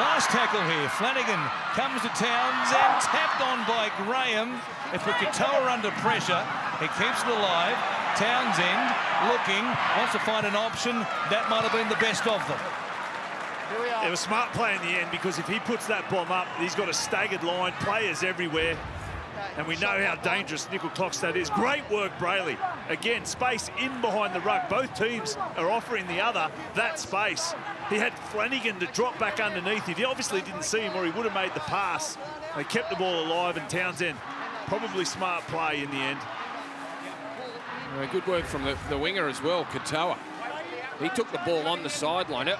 Last tackle here. Flanagan comes to Townsend, tapped on by Graham. They put Katoa under pressure. He keeps it alive. Townsend looking, wants to find an option. That might have been the best of them. It was smart play in the end, because if he puts that bomb up, he's got a staggered line, players everywhere. And we know how dangerous Nickel Klogstad is. Great work, Brayley. Again, space in behind the ruck. Both teams are offering the other that space. He had Flanagan to drop back underneath. He obviously didn't see him, or he would have made the pass. They kept the ball alive, and Townsend, probably smart play in the end. Good work from the winger as well, Katoa. He took the ball on the sideline. It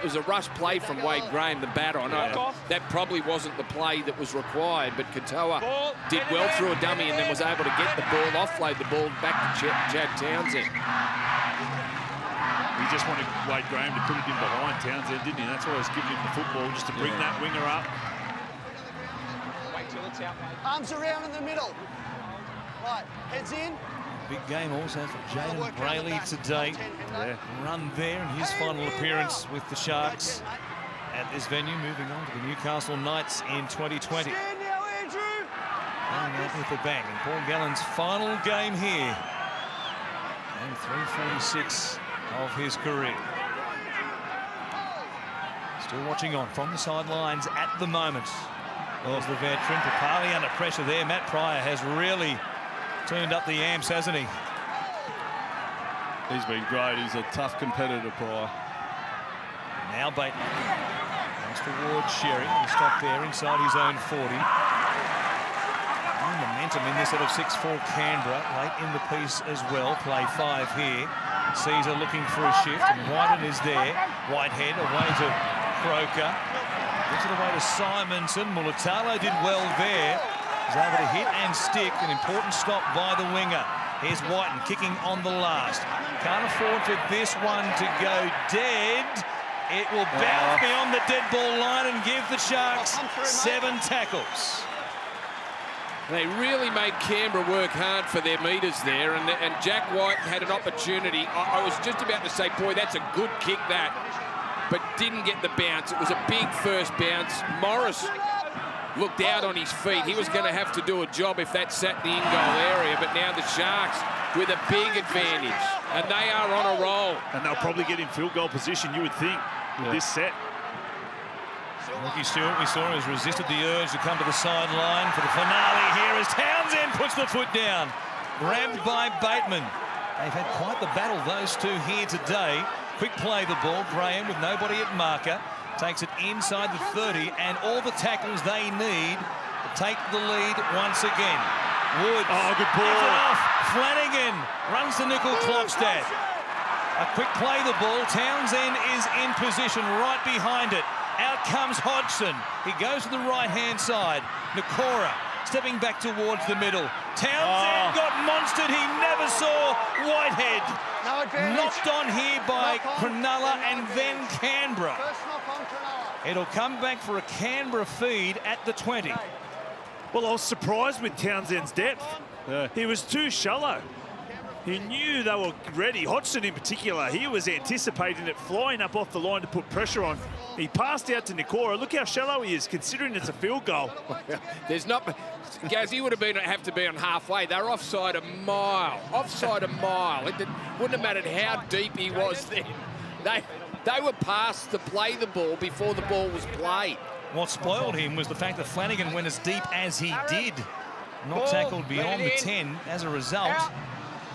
was a rush play from Wade Graham, the batter. I know that probably wasn't the play that was required, but Katoa did well through a dummy and then was able to get the ball, offload the ball back to Chad Townsend. He just wanted Wade Graham to put it in behind Townsend, didn't he? That's why he was giving him the football, just to bring that winger up. Wait till it's out, mate. Arms around in the middle. Right, heads in. Big game also for Jaden Brayley today. Run there in his final appearance with the Sharks at this venue, moving on to the Newcastle Knights in 2020. Going out with a bang in Paul Gallen's final game here. And 346 of his career. Still watching on from the sidelines at the moment. There's the veteran, Papali under pressure there. Matt Pryor has really turned up the amps, hasn't he? He's been great. He's a tough competitor, Pryor. Now Bateman goes towards Sherry. He stopped there inside his own 40. And momentum in this out of 6-4 Canberra. Late in the piece as well. Play 5 here. Caesar looking for a shift, and Whiten is there. Whitehead away to Croker. Gets it away to Simonson. Mulatalo did well there. He's able to hit and stick. An important stop by the winger. Here's Whiten kicking on the last. Can't afford for this one to go dead. It will bounce beyond the dead ball line and give the Sharks 7 tackles. They really made Canberra work hard for their metres there, and Jack Whiten had an opportunity. I was just about to say, boy, that's a good kick, that, but didn't get the bounce. It was a big first bounce. Morris looked out on his feet. He was going to have to do a job if that sat the in-goal area, but now the Sharks with a big advantage, and they are on a roll. And they'll probably get in field goal position, you would think, with this set. Ricky Stewart, we saw, has resisted the urge to come to the sideline for the finale here as Townsend puts the foot down. Grabbed by Bateman. They've had quite the battle, those two here today. Quick play the ball. Graham with nobody at marker. Takes it inside the 30 and all the tackles they need to take the lead once again. Woods. Oh, good ball. Gives it off. Flanagan runs to Nickel Klokstad. A quick play the ball. Townsend is in position right behind it. Out comes Hodgson. He goes to the right-hand side. Nakora stepping back towards the middle. Townsend got monstered. He never saw Whitehead. No advantage. Knocked on here by Knock on. Cronulla and then Canberra. First knock on Cronulla. It'll come back for a Canberra feed at the 20. Well, I was surprised with Townsend's depth. Yeah. He was too shallow. He knew they were ready. Hodgson in particular, he was anticipating it, flying up off the line to put pressure on. He passed out to Nakora. Look how shallow he is, considering it's a field goal. There's not... Gaz, he would have to be on halfway. They're offside a mile. Offside a mile. It wouldn't have mattered how deep he was then. They were past to play the ball before the ball was played. What spoiled him was the fact that Flanagan went as deep as he did. Not tackled beyond the 10 as a result.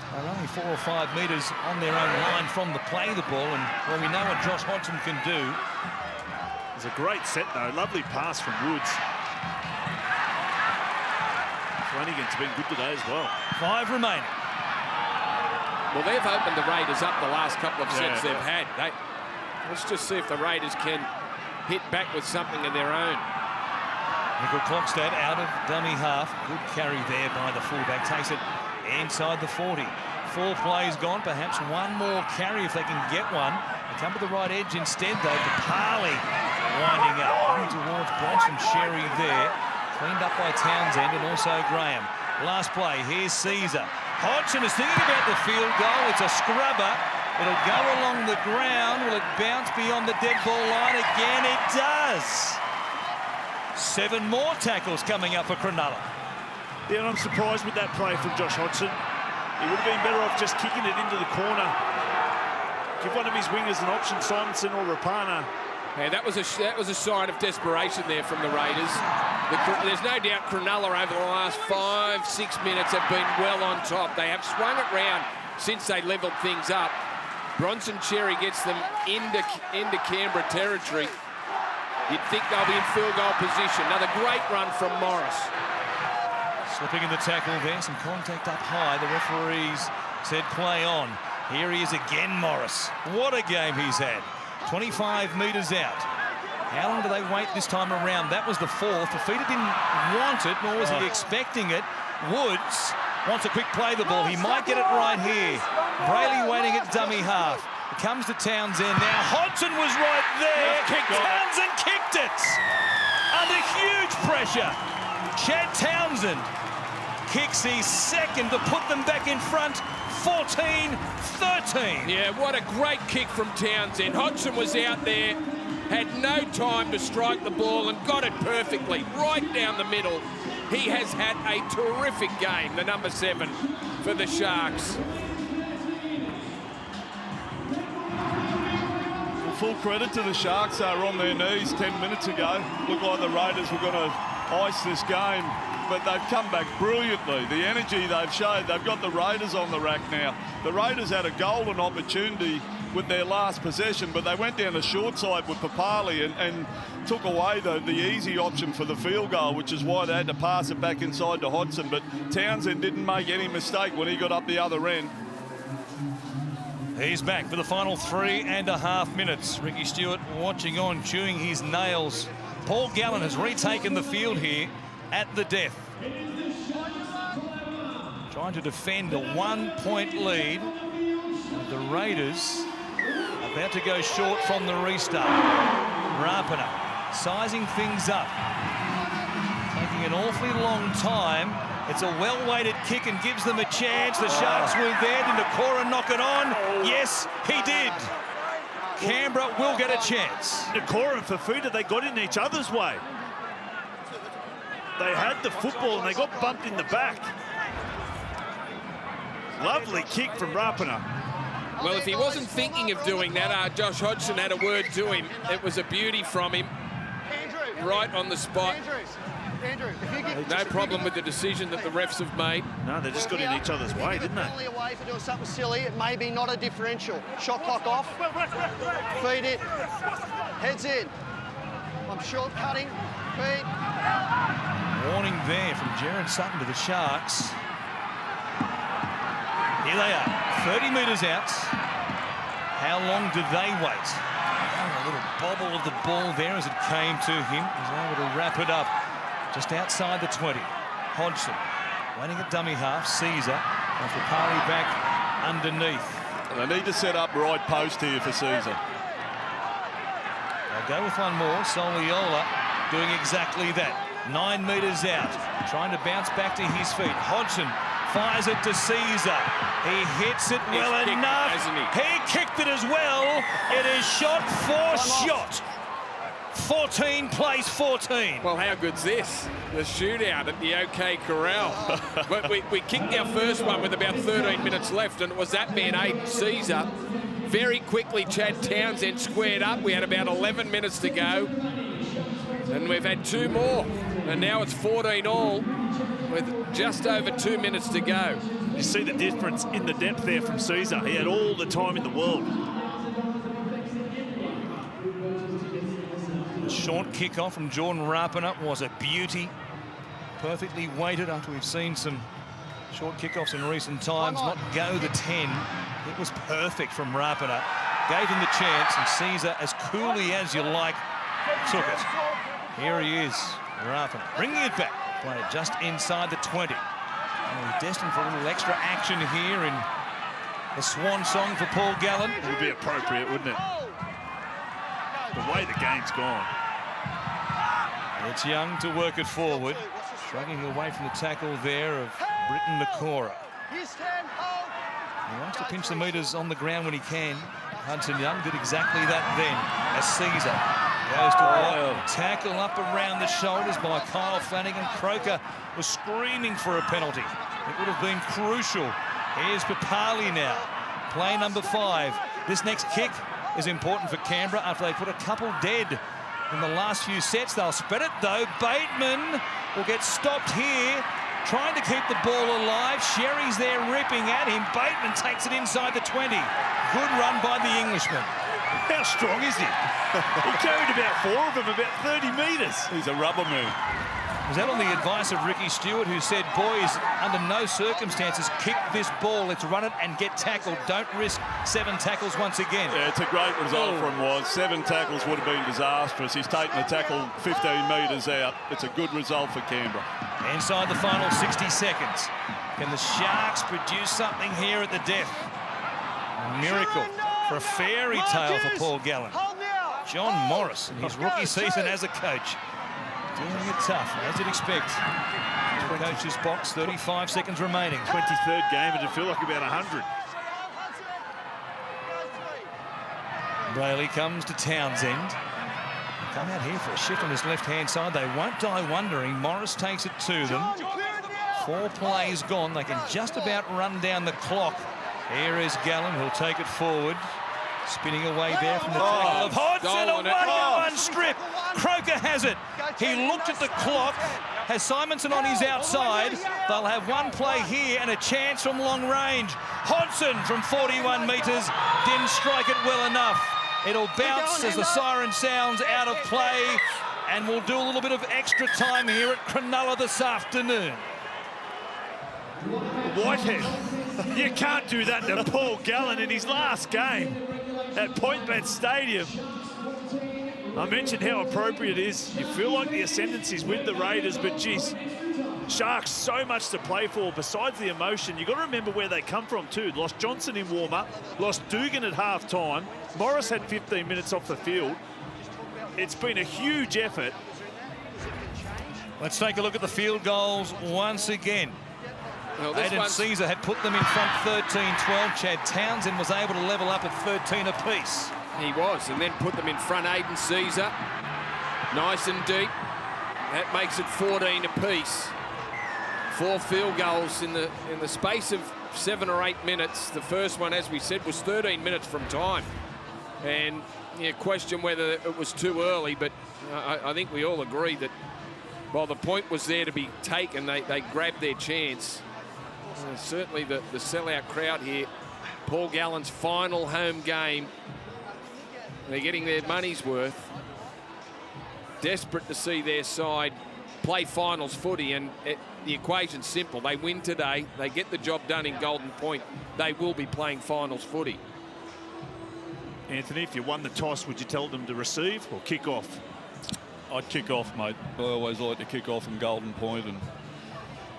They're only 4 or 5 metres on their own line from the play the ball, and well, we know what Josh Hodgson can do. It's a great set, though. Lovely pass from Woods. Flanagan's been good today as well. 5 remaining. Well, they've opened the Raiders up the last couple of sets they've had. Let's just see if the Raiders can hit back with something of their own. Nickel Klokstad out of dummy half. Good carry there by the fullback. Takes it inside the 40. 4 plays gone. Perhaps one more carry if they can get one. They come to the right edge instead, though. Papali winding up. Coming towards Bronson Sherry there. Cleaned up by Townsend and also Graham. Last play. Here's Caesar. Hodgson is thinking about the field goal. It's a scrubber. It'll go along the ground. Will it bounce beyond the dead ball line again? It does. 7 more tackles coming up for Cronulla. Yeah, and I'm surprised with that play from Josh Hodgson. He would have been better off just kicking it into the corner. Give one of his wingers an option, Simonson or Rapana. Yeah, that was a sign of desperation there from the Raiders. There's no doubt Cronulla over the last 5-6 minutes have been well on top. They have swung it round since they levelled things up. Bronson Cherry gets them into Canberra territory. You'd think they'll be in field goal position. Another great run from Morris. Slipping in the tackle there, some contact up high. The referees said play on. Here he is again, Morris. What a game he's had. 25 metres out. How long do they wait this time around? That was the 4th. Fafita didn't want it, nor was he expecting it. Woods wants a quick play the ball. He might get it right here. Brayley waiting at dummy half. It comes to Townsend now. Hodgson was right there. Townsend kicked it. Under huge pressure. Chad Townsend kicks his second to put them back in front. 14-13. Yeah, what a great kick from Townsend. Hodgson was out there, had no time to strike the ball and got it perfectly, right down the middle. He has had a terrific game, the number 7 for the Sharks. Well, full credit to the Sharks. They were on their knees 10 minutes ago. Looked like the Raiders were going to ice this game, but they've come back brilliantly. The energy they've showed, they've got the Raiders on the rack now. The Raiders had a golden opportunity with their last possession, but they went down the short side with Papali and took away the easy option for the field goal, which is why they had to pass it back inside to Hodgson. But Townsend didn't make any mistake when he got up the other end. He's back for the final 3.5 minutes. Ricky Stewart watching on, chewing his nails. Paul Gallen has retaken the field here at the death. Trying to defend a 1-point lead. The Raiders about to go short from the restart. Rapana sizing things up. Taking an awfully long time. It's a well-weighted kick and gives them a chance. The Sharks were there. Did Nakora knock it on? Yes, he did. Canberra will get a chance. Nakora and Fafita, they got in each other's way. They had the football and they got bumped in the back. Lovely kick from Rapana. Well, if he wasn't thinking of doing that, Josh Hodgson had a word to him. It was a beauty from him, right on the spot. Andrew, if you get No problem with the decision that the refs have made. No, they just got in each other's way, didn't they? Penalty away for doing something silly. It may be not a differential. Shot clock off. Feed it. Heads in. I'm short cutting. Feed. Warning there from Jared Sutton to the Sharks. Here they are, 30 metres out. How long do they wait? Oh, a little bobble of the ball there as it came to him. He's able to wrap it up just outside the 20. Hodgson waiting at dummy half. Caesar off the party back underneath. They need to set up right post here for Caesar. They'll go with one more. Soliola doing exactly that. 9 metres out, trying to bounce back to his feet. Hodgson fires it to Caesar. He hits it well enough. He kicked it as well. It is shot for shot. 14 plays 14. Well, how good's this? The shootout at the OK Corral. we kicked our first one with about 13 minutes left, and it was that man, Aiden Caesar. Very quickly, Chad Townsend squared up. We had about 11 minutes to go. And we've had 2 more. And now it's 14 all with just over 2 minutes to go. You see the difference in the depth there from Caesar. He had all the time in the world. The short kick-off from Jordan Rapana was a beauty. Perfectly weighted after we've seen some short kick-offs in recent times. Not go the 10. It was perfect from Rapana. Gave him the chance, and Caesar, as coolly as you like, took it. Here he is, Rapana, bringing it back. Played just inside the 20. He's destined for a little extra action here in the swan song for Paul Gallen. It would be appropriate, wouldn't it? The way the game's gone. It's Young to work it forward. Shrugging away from the tackle there of Britton Nakora. He likes to pinch the metres on the ground when he can. Hudson Young did exactly that then, as Caesar goes to tackle up around the shoulders by Kyle Flanagan. Croker was screaming for a penalty. It would have been crucial. Here's Papali now. Play number 5. This next kick is important for Canberra after they put a couple dead in the last few sets. They'll spread it though. Bateman will get stopped here, trying to keep the ball alive. Sherry's there ripping at him. Bateman takes it inside the 20. Good run by the Englishman. How strong is he? He carried about 4 of them, about 30 metres. He's a rubber move. Was that on the advice of Ricky Stewart, who said, boys, under no circumstances, kick this ball. Let's run it and get tackled. Don't risk 7 tackles once again. Yeah, it's a great result from Was. 7 tackles would have been disastrous. He's taken the tackle 15 metres out. It's a good result for Canberra. Inside the final 60 seconds. Can the Sharks produce something here at the death? A miracle for a fairy tale for Paul Gallen. John Morris in his rookie season as a coach. Doing it tough, as you'd expect. The coach's box, 35 seconds remaining. 23rd game, it'd feel like about 100. Brayley comes to Townsend. Come out here for a shift on his left-hand side. They won't die wondering. Morris takes it to them. 4 plays gone. They can just about run down the clock. Here is Gallen, who'll take it forward. Spinning away there from the tackle of Hodgson. A 1-1 strip. Croker has it. He looked at the clock. Has Simonson on his outside. They'll have 1 play here and a chance from long range. Hodgson from 41 metres didn't strike it well enough. It'll bounce as the siren sounds out of play, and we'll do a little bit of extra time here at Cronulla this afternoon. Whitehead, you can't do that to Paul Gallen in his last game at Point Bet Stadium. I mentioned how appropriate it is. You feel like the ascendancy's with the Raiders, but geez, Sharks so much to play for besides the emotion. You've got to remember where they come from too. Lost Johnson in warm-up, lost Dugan at half-time. Morris had 15 minutes off the field. It's been a huge effort. Let's take a look at the field goals once again. Well, Aiden Caesar had put them in front 13-12. Chad Townsend was able to level up at 13 apiece. He was, and then put them in front. Aiden Caesar, nice and deep. That makes it 14 apiece. 4 field goals in the space of 7 or 8 minutes. The first one, as we said, was 13 minutes from time. And you question whether it was too early, but I think we all agree that Well, the point was there to be taken. They grabbed their chance. Certainly the sellout crowd here. Paul Gallen's final home game. They're getting their money's worth. Desperate to see their side play finals footy, and the equation's simple. They win today, they get the job done in Golden Point, they will be playing finals footy. Anthony, if you won the toss, would you tell them to receive or kick off? I'd kick off, mate. I always like to kick off in Golden Point, and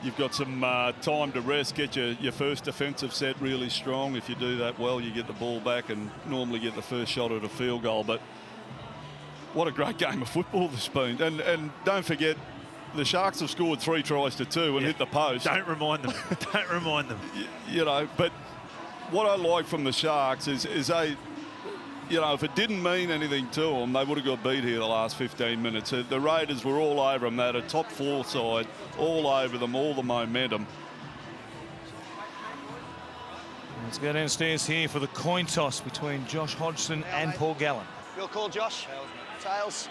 you've got some time to rest, get your first defensive set really strong. If you do that well, you get the ball back and normally get the first shot at a field goal. But what a great game of football this has been. And don't forget, the Sharks have scored 3 tries to 2 and hit the post. Don't remind them. Don't remind them. You know, but what I like from the Sharks is they, you know, if it didn't mean anything to them, they would have got beat here the last 15 minutes. The Raiders were all over them. They had a top 4 side, all over them, all the momentum. Let's go downstairs here for the coin toss between Josh Hodgson and Paul Gallen. Your call, Josh. Tails.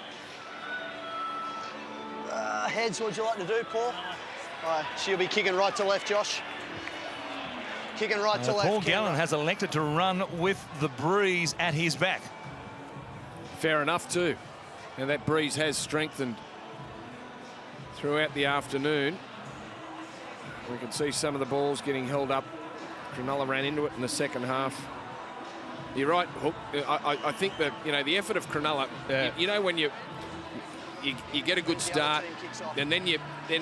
Heads, what would you like to do, Paul? She'll be kicking right to left, Josh. Kicking right to left. Paul Gallen has elected to run with the breeze at his back. Fair enough too. And that breeze has strengthened throughout the afternoon. We can see some of the balls getting held up. Cronulla ran into it in the second half. You're right, Hook. I think that, you know, the effort of Cronulla, you know, when you get a good start, and then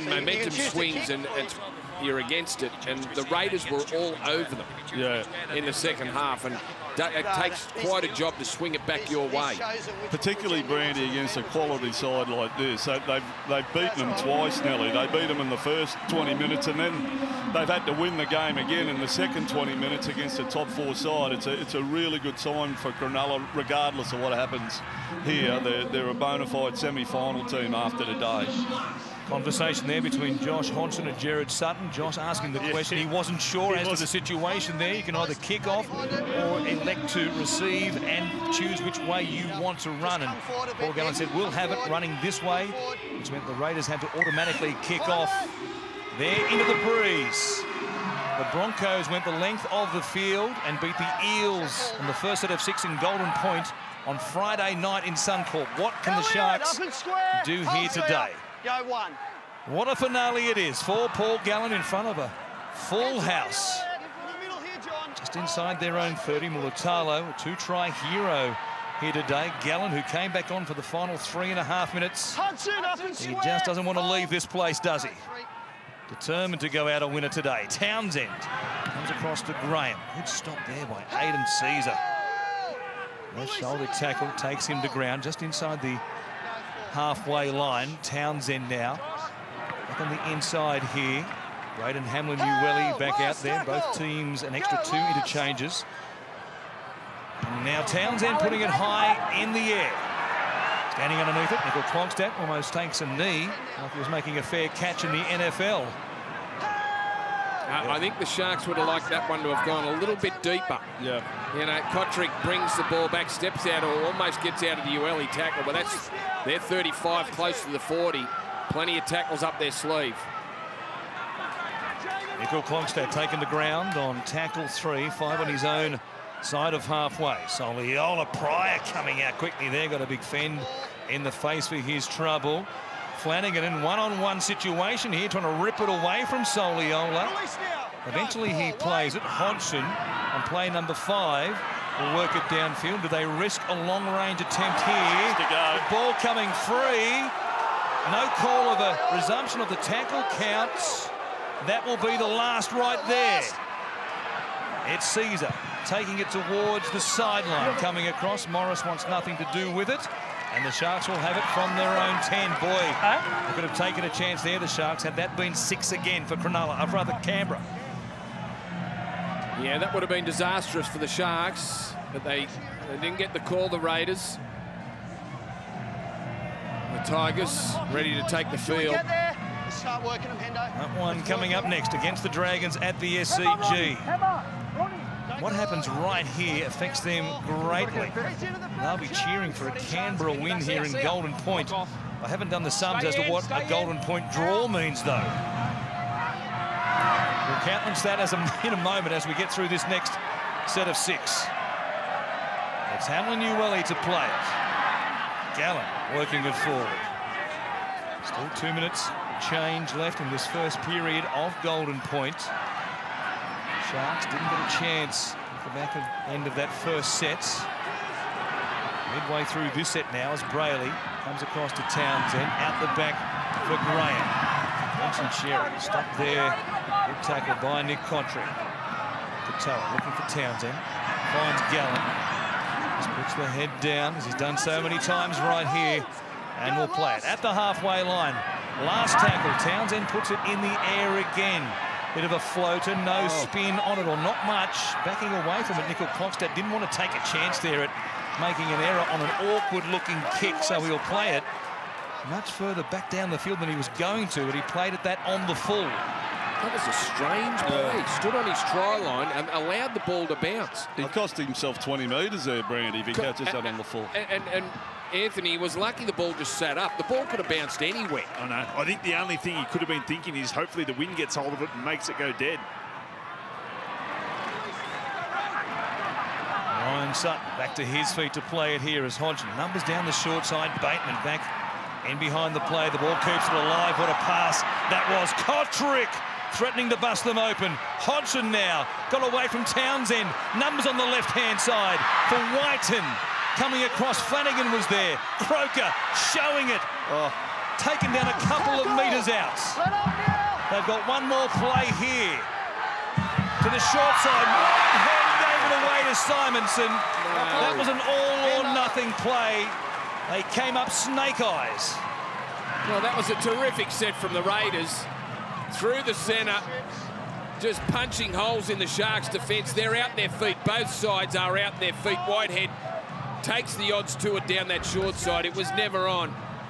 momentum swings and you're against it, and the Raiders were all over them in the second half, and it takes quite a job to swing it back your way. Particularly, Brandy, against a quality side like this. They've beaten them twice nearly. They beat them in the first 20 minutes, and then they've had to win the game again in the second 20 minutes against a top 4 side. It's a really good sign for Cronulla, regardless of what happens here. They're a bona fide semi-final team after today. Conversation there between Josh Hodgson and Jared Sutton. Josh asking the question. He wasn't sure as to the situation there. You can either kick off or elect to receive and choose which way you want to run. And Paul Gallen said, we'll have it running this way, which meant the Raiders had to automatically kick off there into the breeze. The Broncos went the length of the field and beat the Eels in the first set of 6 in Golden Point on Friday night in Suncorp. What can the Sharks do here today? Go one. What a finale it is for Paul Gallen in front of a full house. Just inside their own 30, Mulatalo, a 2-try hero here today. Gallen, who came back on for the final 3.5 minutes. He just doesn't want to leave this place, does he? Determined to go out a winner today. Townsend comes across to Graham. Good stop there by Aidan Caesar. Left shoulder tackle takes him to ground just inside the halfway line. Townsend now back on the inside here. Braden Hamlin-Uwelli back out there. Both teams an extra 2 interchanges. And now Townsend putting it high in the air. Standing underneath it, Nickel Klogstad almost takes a knee like he was making a fair catch in the NFL. I think the Sharks would have liked that one to have gone a little bit deeper. Yeah. You know, Kotrick brings the ball back, steps out, or almost gets out of the Uwelli tackle, but that's they're 35, close to the 40. Plenty of tackles up their sleeve. Nickel Klogstad taken to ground on tackle 3, 5 on his own side of halfway. Soliola Pryor coming out quickly there, got a big fend in the face for his trouble. Flanagan in one-on-one situation here, trying to rip it away from Soliola. Eventually he plays it. Hodgson on play number 5 will work it downfield. Do they risk a long-range attempt here? The ball coming free. No call of a resumption of the tackle counts. That will be the last right there. It's Caesar taking it towards the sideline, coming across. Morris wants nothing to do with it. And the Sharks will have it from their own 10. Boy, they could have taken a chance there, the Sharks, had that been 6 again for Cronulla, rather Canberra. Yeah, that would have been disastrous for the Sharks, but they didn't get the call, the Raiders. The Tigers ready to take the field. Start working them, Hendo. That one coming up next against the Dragons at the SCG. What happens right here affects them greatly. They'll be cheering for a Canberra win here in Golden Point I haven't done the sums as to what a golden point draw means, though. We'll countenance that in a moment as we get through this next set of 6. It's Hamlin Uwelli to play it. Gallen working it forward. Still 2 minutes change left in this first period of golden point. Sharks didn't get a chance at the back end of that first set. Midway through this set now as Brayley comes across to Townsend. Out the back for Graham. Johnson Sherry stopped there. Good tackle by Nick Cotric. Katoa looking for Townsend. Finds Gallen. Just puts the head down as he's done so many times right here. And we'll play it at the halfway line. Last tackle. Townsend puts it in the air again. Bit of a floater, no spin on it, or not much. Backing away from it, Nickel Cockstad didn't want to take a chance there at making an error on an awkward-looking kick, so he'll play it much further back down the field than he was going to, but he played it that on the full. That was a strange play. He stood on his try line and allowed the ball to bounce. He cost himself 20 metres there, Brandy, if he catches that on the full. And Anthony was lucky the ball just sat up. The ball could have bounced anywhere. I know. I think the only thing he could have been thinking is hopefully the wind gets hold of it and makes it go dead. Ryan Sutton back to his feet to play it here as Hodgson numbers down the short side. Bateman back in behind the play. The ball keeps it alive. What a pass that was. Cotric threatening to bust them open. Hodgson now got away from Townsend. Numbers on the left-hand side for Whiten. Coming across, Flanagan was there. Croker showing it. Taken down a couple of metres out. They've got one more play here. To the short side. Whitehead gave it away to Simonson. That was an all-or-nothing play. They came up snake eyes. Well, that was a terrific set from the Raiders. Through the centre, just punching holes in the Sharks' defence. They're out their feet. Both sides are out their feet. Whitehead takes the odds to it down that short side. It was never on.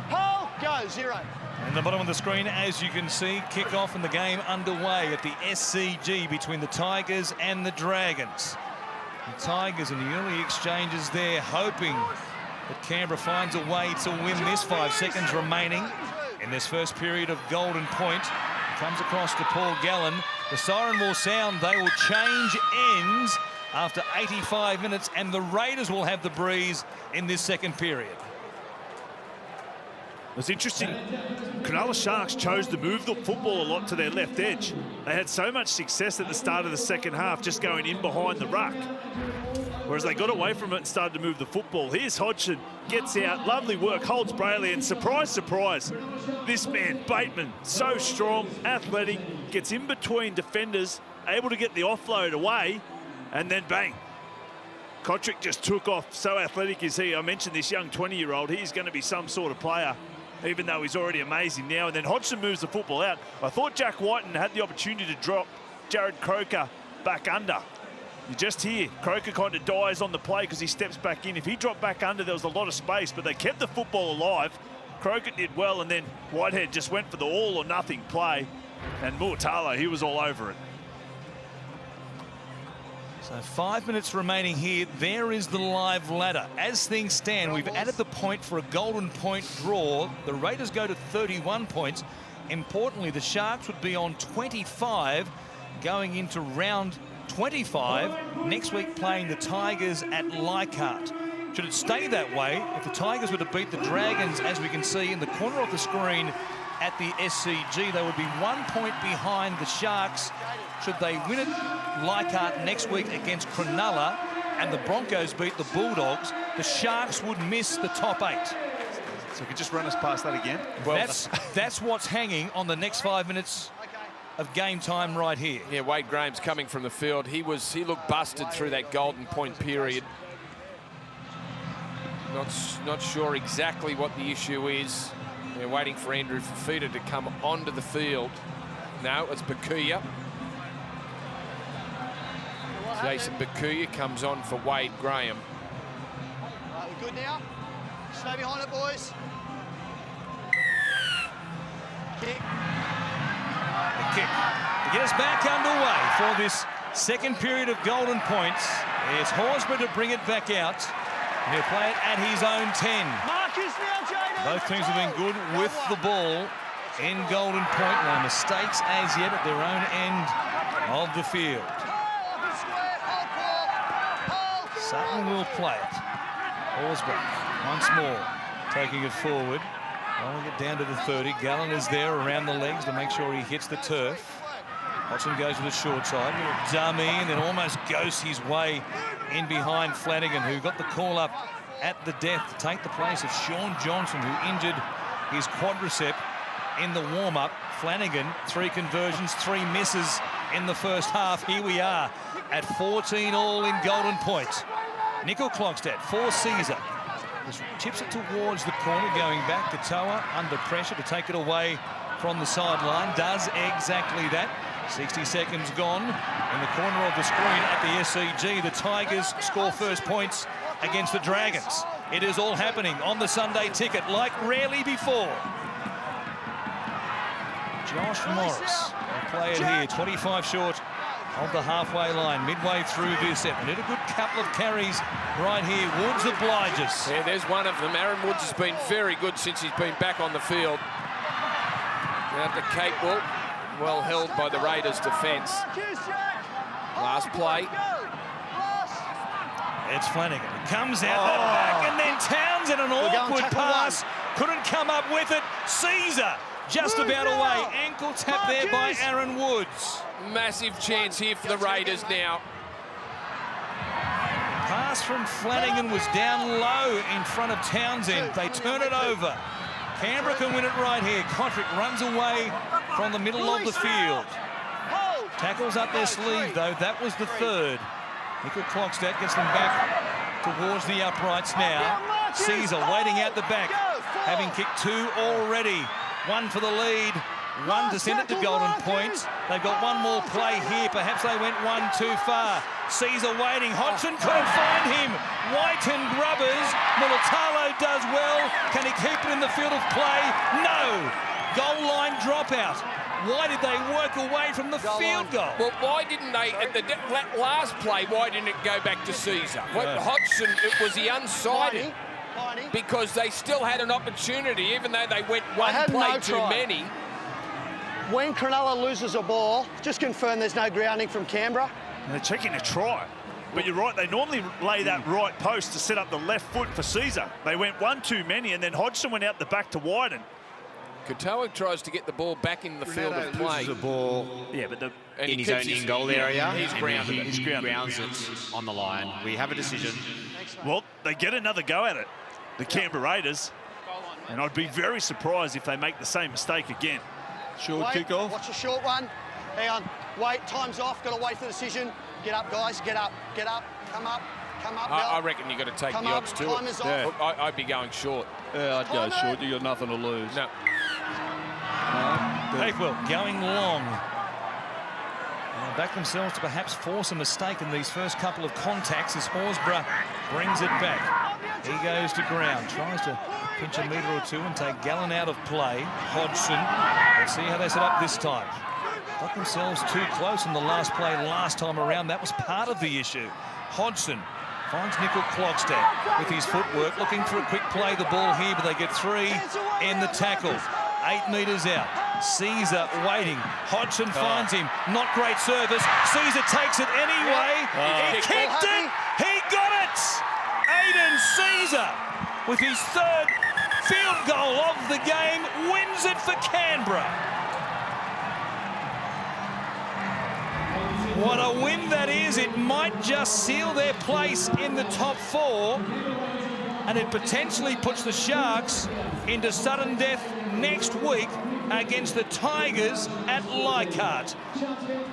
Hole, go, 0. And the bottom of the screen, as you can see, kick-off and the game underway at the SCG between the Tigers and the Dragons. The Tigers in the early exchanges there, hoping that Canberra finds a way to win this. 5 seconds remaining in this first period of golden point. Comes across to Paul Gallen. The siren will sound. They will change ends after 85 minutes, and the Raiders will have the breeze in this second period. It's interesting. Cronulla Sharks chose to move the football a lot to their left edge. They had so much success at the start of the second half just going in behind the ruck. Whereas they got away from it and started to move the football. Here's Hodgson, gets out, lovely work, holds Brayley, and surprise, surprise, this man, Bateman, so strong, athletic, gets in between defenders, able to get the offload away, and then bang. Cotric just took off. So athletic is he. I mentioned this young 20-year-old. He's going to be some sort of player, even though he's already amazing now. And then Hodgson moves the football out. I thought Jack Whiten had the opportunity to drop Jared Croker back under. You just hear Croker kind of dies on the play because he steps back in. If he dropped back under, there was a lot of space, but they kept the football alive. Croker did well, and then Whitehead just went for the all-or-nothing play. And Muatalo, he was all over it. So 5 minutes remaining here. There is the live ladder. As things stand, we've added the point for a golden point draw. The Raiders go to 31 points. Importantly, the Sharks would be on 25 going into round 25 next week, playing the Tigers at Leichhardt. Should it stay that way, if the Tigers were to beat the Dragons, as we can see in the corner of the screen at the SCG, they would be 1 point behind the Sharks. Should they win at Leichhardt next week against Cronulla and the Broncos beat the Bulldogs, the Sharks would miss the top 8. So you could just run us past that again? Well, that's what's hanging on the next 5 minutes of game time right here. Yeah, Wade Graham's coming from the field. He looked busted through that golden point period. Not sure exactly what the issue is. They're waiting for Andrew Fafita to come onto the field. No, it's Bakuya. Jason Bakuya comes on for Wade Graham. All right, we're good now. Stay behind it, boys. Kick. A kick to get us back underway for this second period of golden points. It's Horsburgh to bring it back out. He'll play it at his own 10. Marcus now, Jaden. Both teams have been good with the ball in Golden Point. No mistakes as yet at their own end of the field. Sutton will play it. Horsburgh once more taking it forward. Rolling it down to the 30. Gallen is there around the legs to make sure he hits the turf. Hodgson goes to the short side. Dummy, and then almost ghosts his way in behind Flanagan, who got the call up at the death to take the place of Sean Johnson, who injured his quadricep in the warm-up. Flanagan, 3 conversions, 3 misses in the first half. Here we are at 14 all in Golden Point. Nickel Klogstad for Caesar. Just chips it towards the corner, going back to Toa under pressure to take it away from the sideline. Does exactly that. 60 seconds gone. In the corner of the screen at the SCG, the Tigers score first points against the Dragons. It is all happening on the Sunday ticket like rarely before. Josh Morris will play it here, 25 short of the halfway line, midway through this set. Need a good couple of carries right here. Woods obliges. Yeah, there's one of them. Aaron Woods has been very good since he's been back on the field. Out to Capewell. Well held by the Raiders defence. Last play. It's Flanagan. It comes out the back, and then Townsend, an awkward pass. Couldn't come up with it. Caesar just about away. Ankle tap there by Aaron Woods. Massive chance here for the Raiders now. Pass from Flanagan was down low in front of Townsend. They turn it over. Canberra can win it right here. Kotrick runs away from the middle of the field. Tackles up their sleeve, though. That was the 3rd. Nickel Klogstad gets them back towards the uprights now. Caesar waiting out the back, having kicked 2 already. 1 for the lead, 1 to send it to Golden Point. They've got 1 more play here. Perhaps they went 1 too far. Caesar waiting. Hodgson couldn't find him. Whiten grubbers. Mulatalo does well. Can he keep it in the field of play? No. Goal line dropout. Why did they work away from the field goal? Well, why didn't they, at the last play, why didn't it go back to Caesar? Hodgson, was he unsighted? Because they still had an opportunity, even though they went 1 play too many. When Cronulla loses a ball, just confirm there's no grounding from Canberra. And they're checking a try. But you're right, they normally lay that right post to set up the left foot for Caesar. They went 1 too many, and then Hodgson went out the back to widen. Katoa tries to get the ball back in the field of play. The ball in his own in-goal area. He's grounded it. He grounds it on the line. We have a decision. Well, they get another go at it, the Canberra Raiders. And I'd be very surprised if they make the same mistake again. Short kick-off. Watch a short one. Hang on. Wait, time's off. Got to wait for the decision. Get up, guys. Get up. Get up. Come up. Come up. I reckon you've got to take the odds to time it. Is off. I'd be going short. Yeah, I'd go short. You got nothing to lose. No. Bakewell going long. They'll back themselves to perhaps force a mistake in these first couple of contacts as Horsburgh brings it back. He goes to ground, tries to pinch a metre or 2 and take Gallen out of play. Hodgson, let's see how they set up this time. Got themselves too close in the last play last time around. That was part of the issue. Hodgson finds Nickel Klogstad with his footwork, looking for a quick play the ball here, but they get 3 in the tackle. 8 metres out. Caesar waiting. Hodgson finds him. Not great service. Caesar takes it anyway. He kicked it. He got it. Aiden Caesar, with his 3rd field goal of the game, wins it for Canberra. What a win that is. It might just seal their place in the top 4. And it potentially puts the Sharks into sudden death next week against the Tigers at Leichhardt.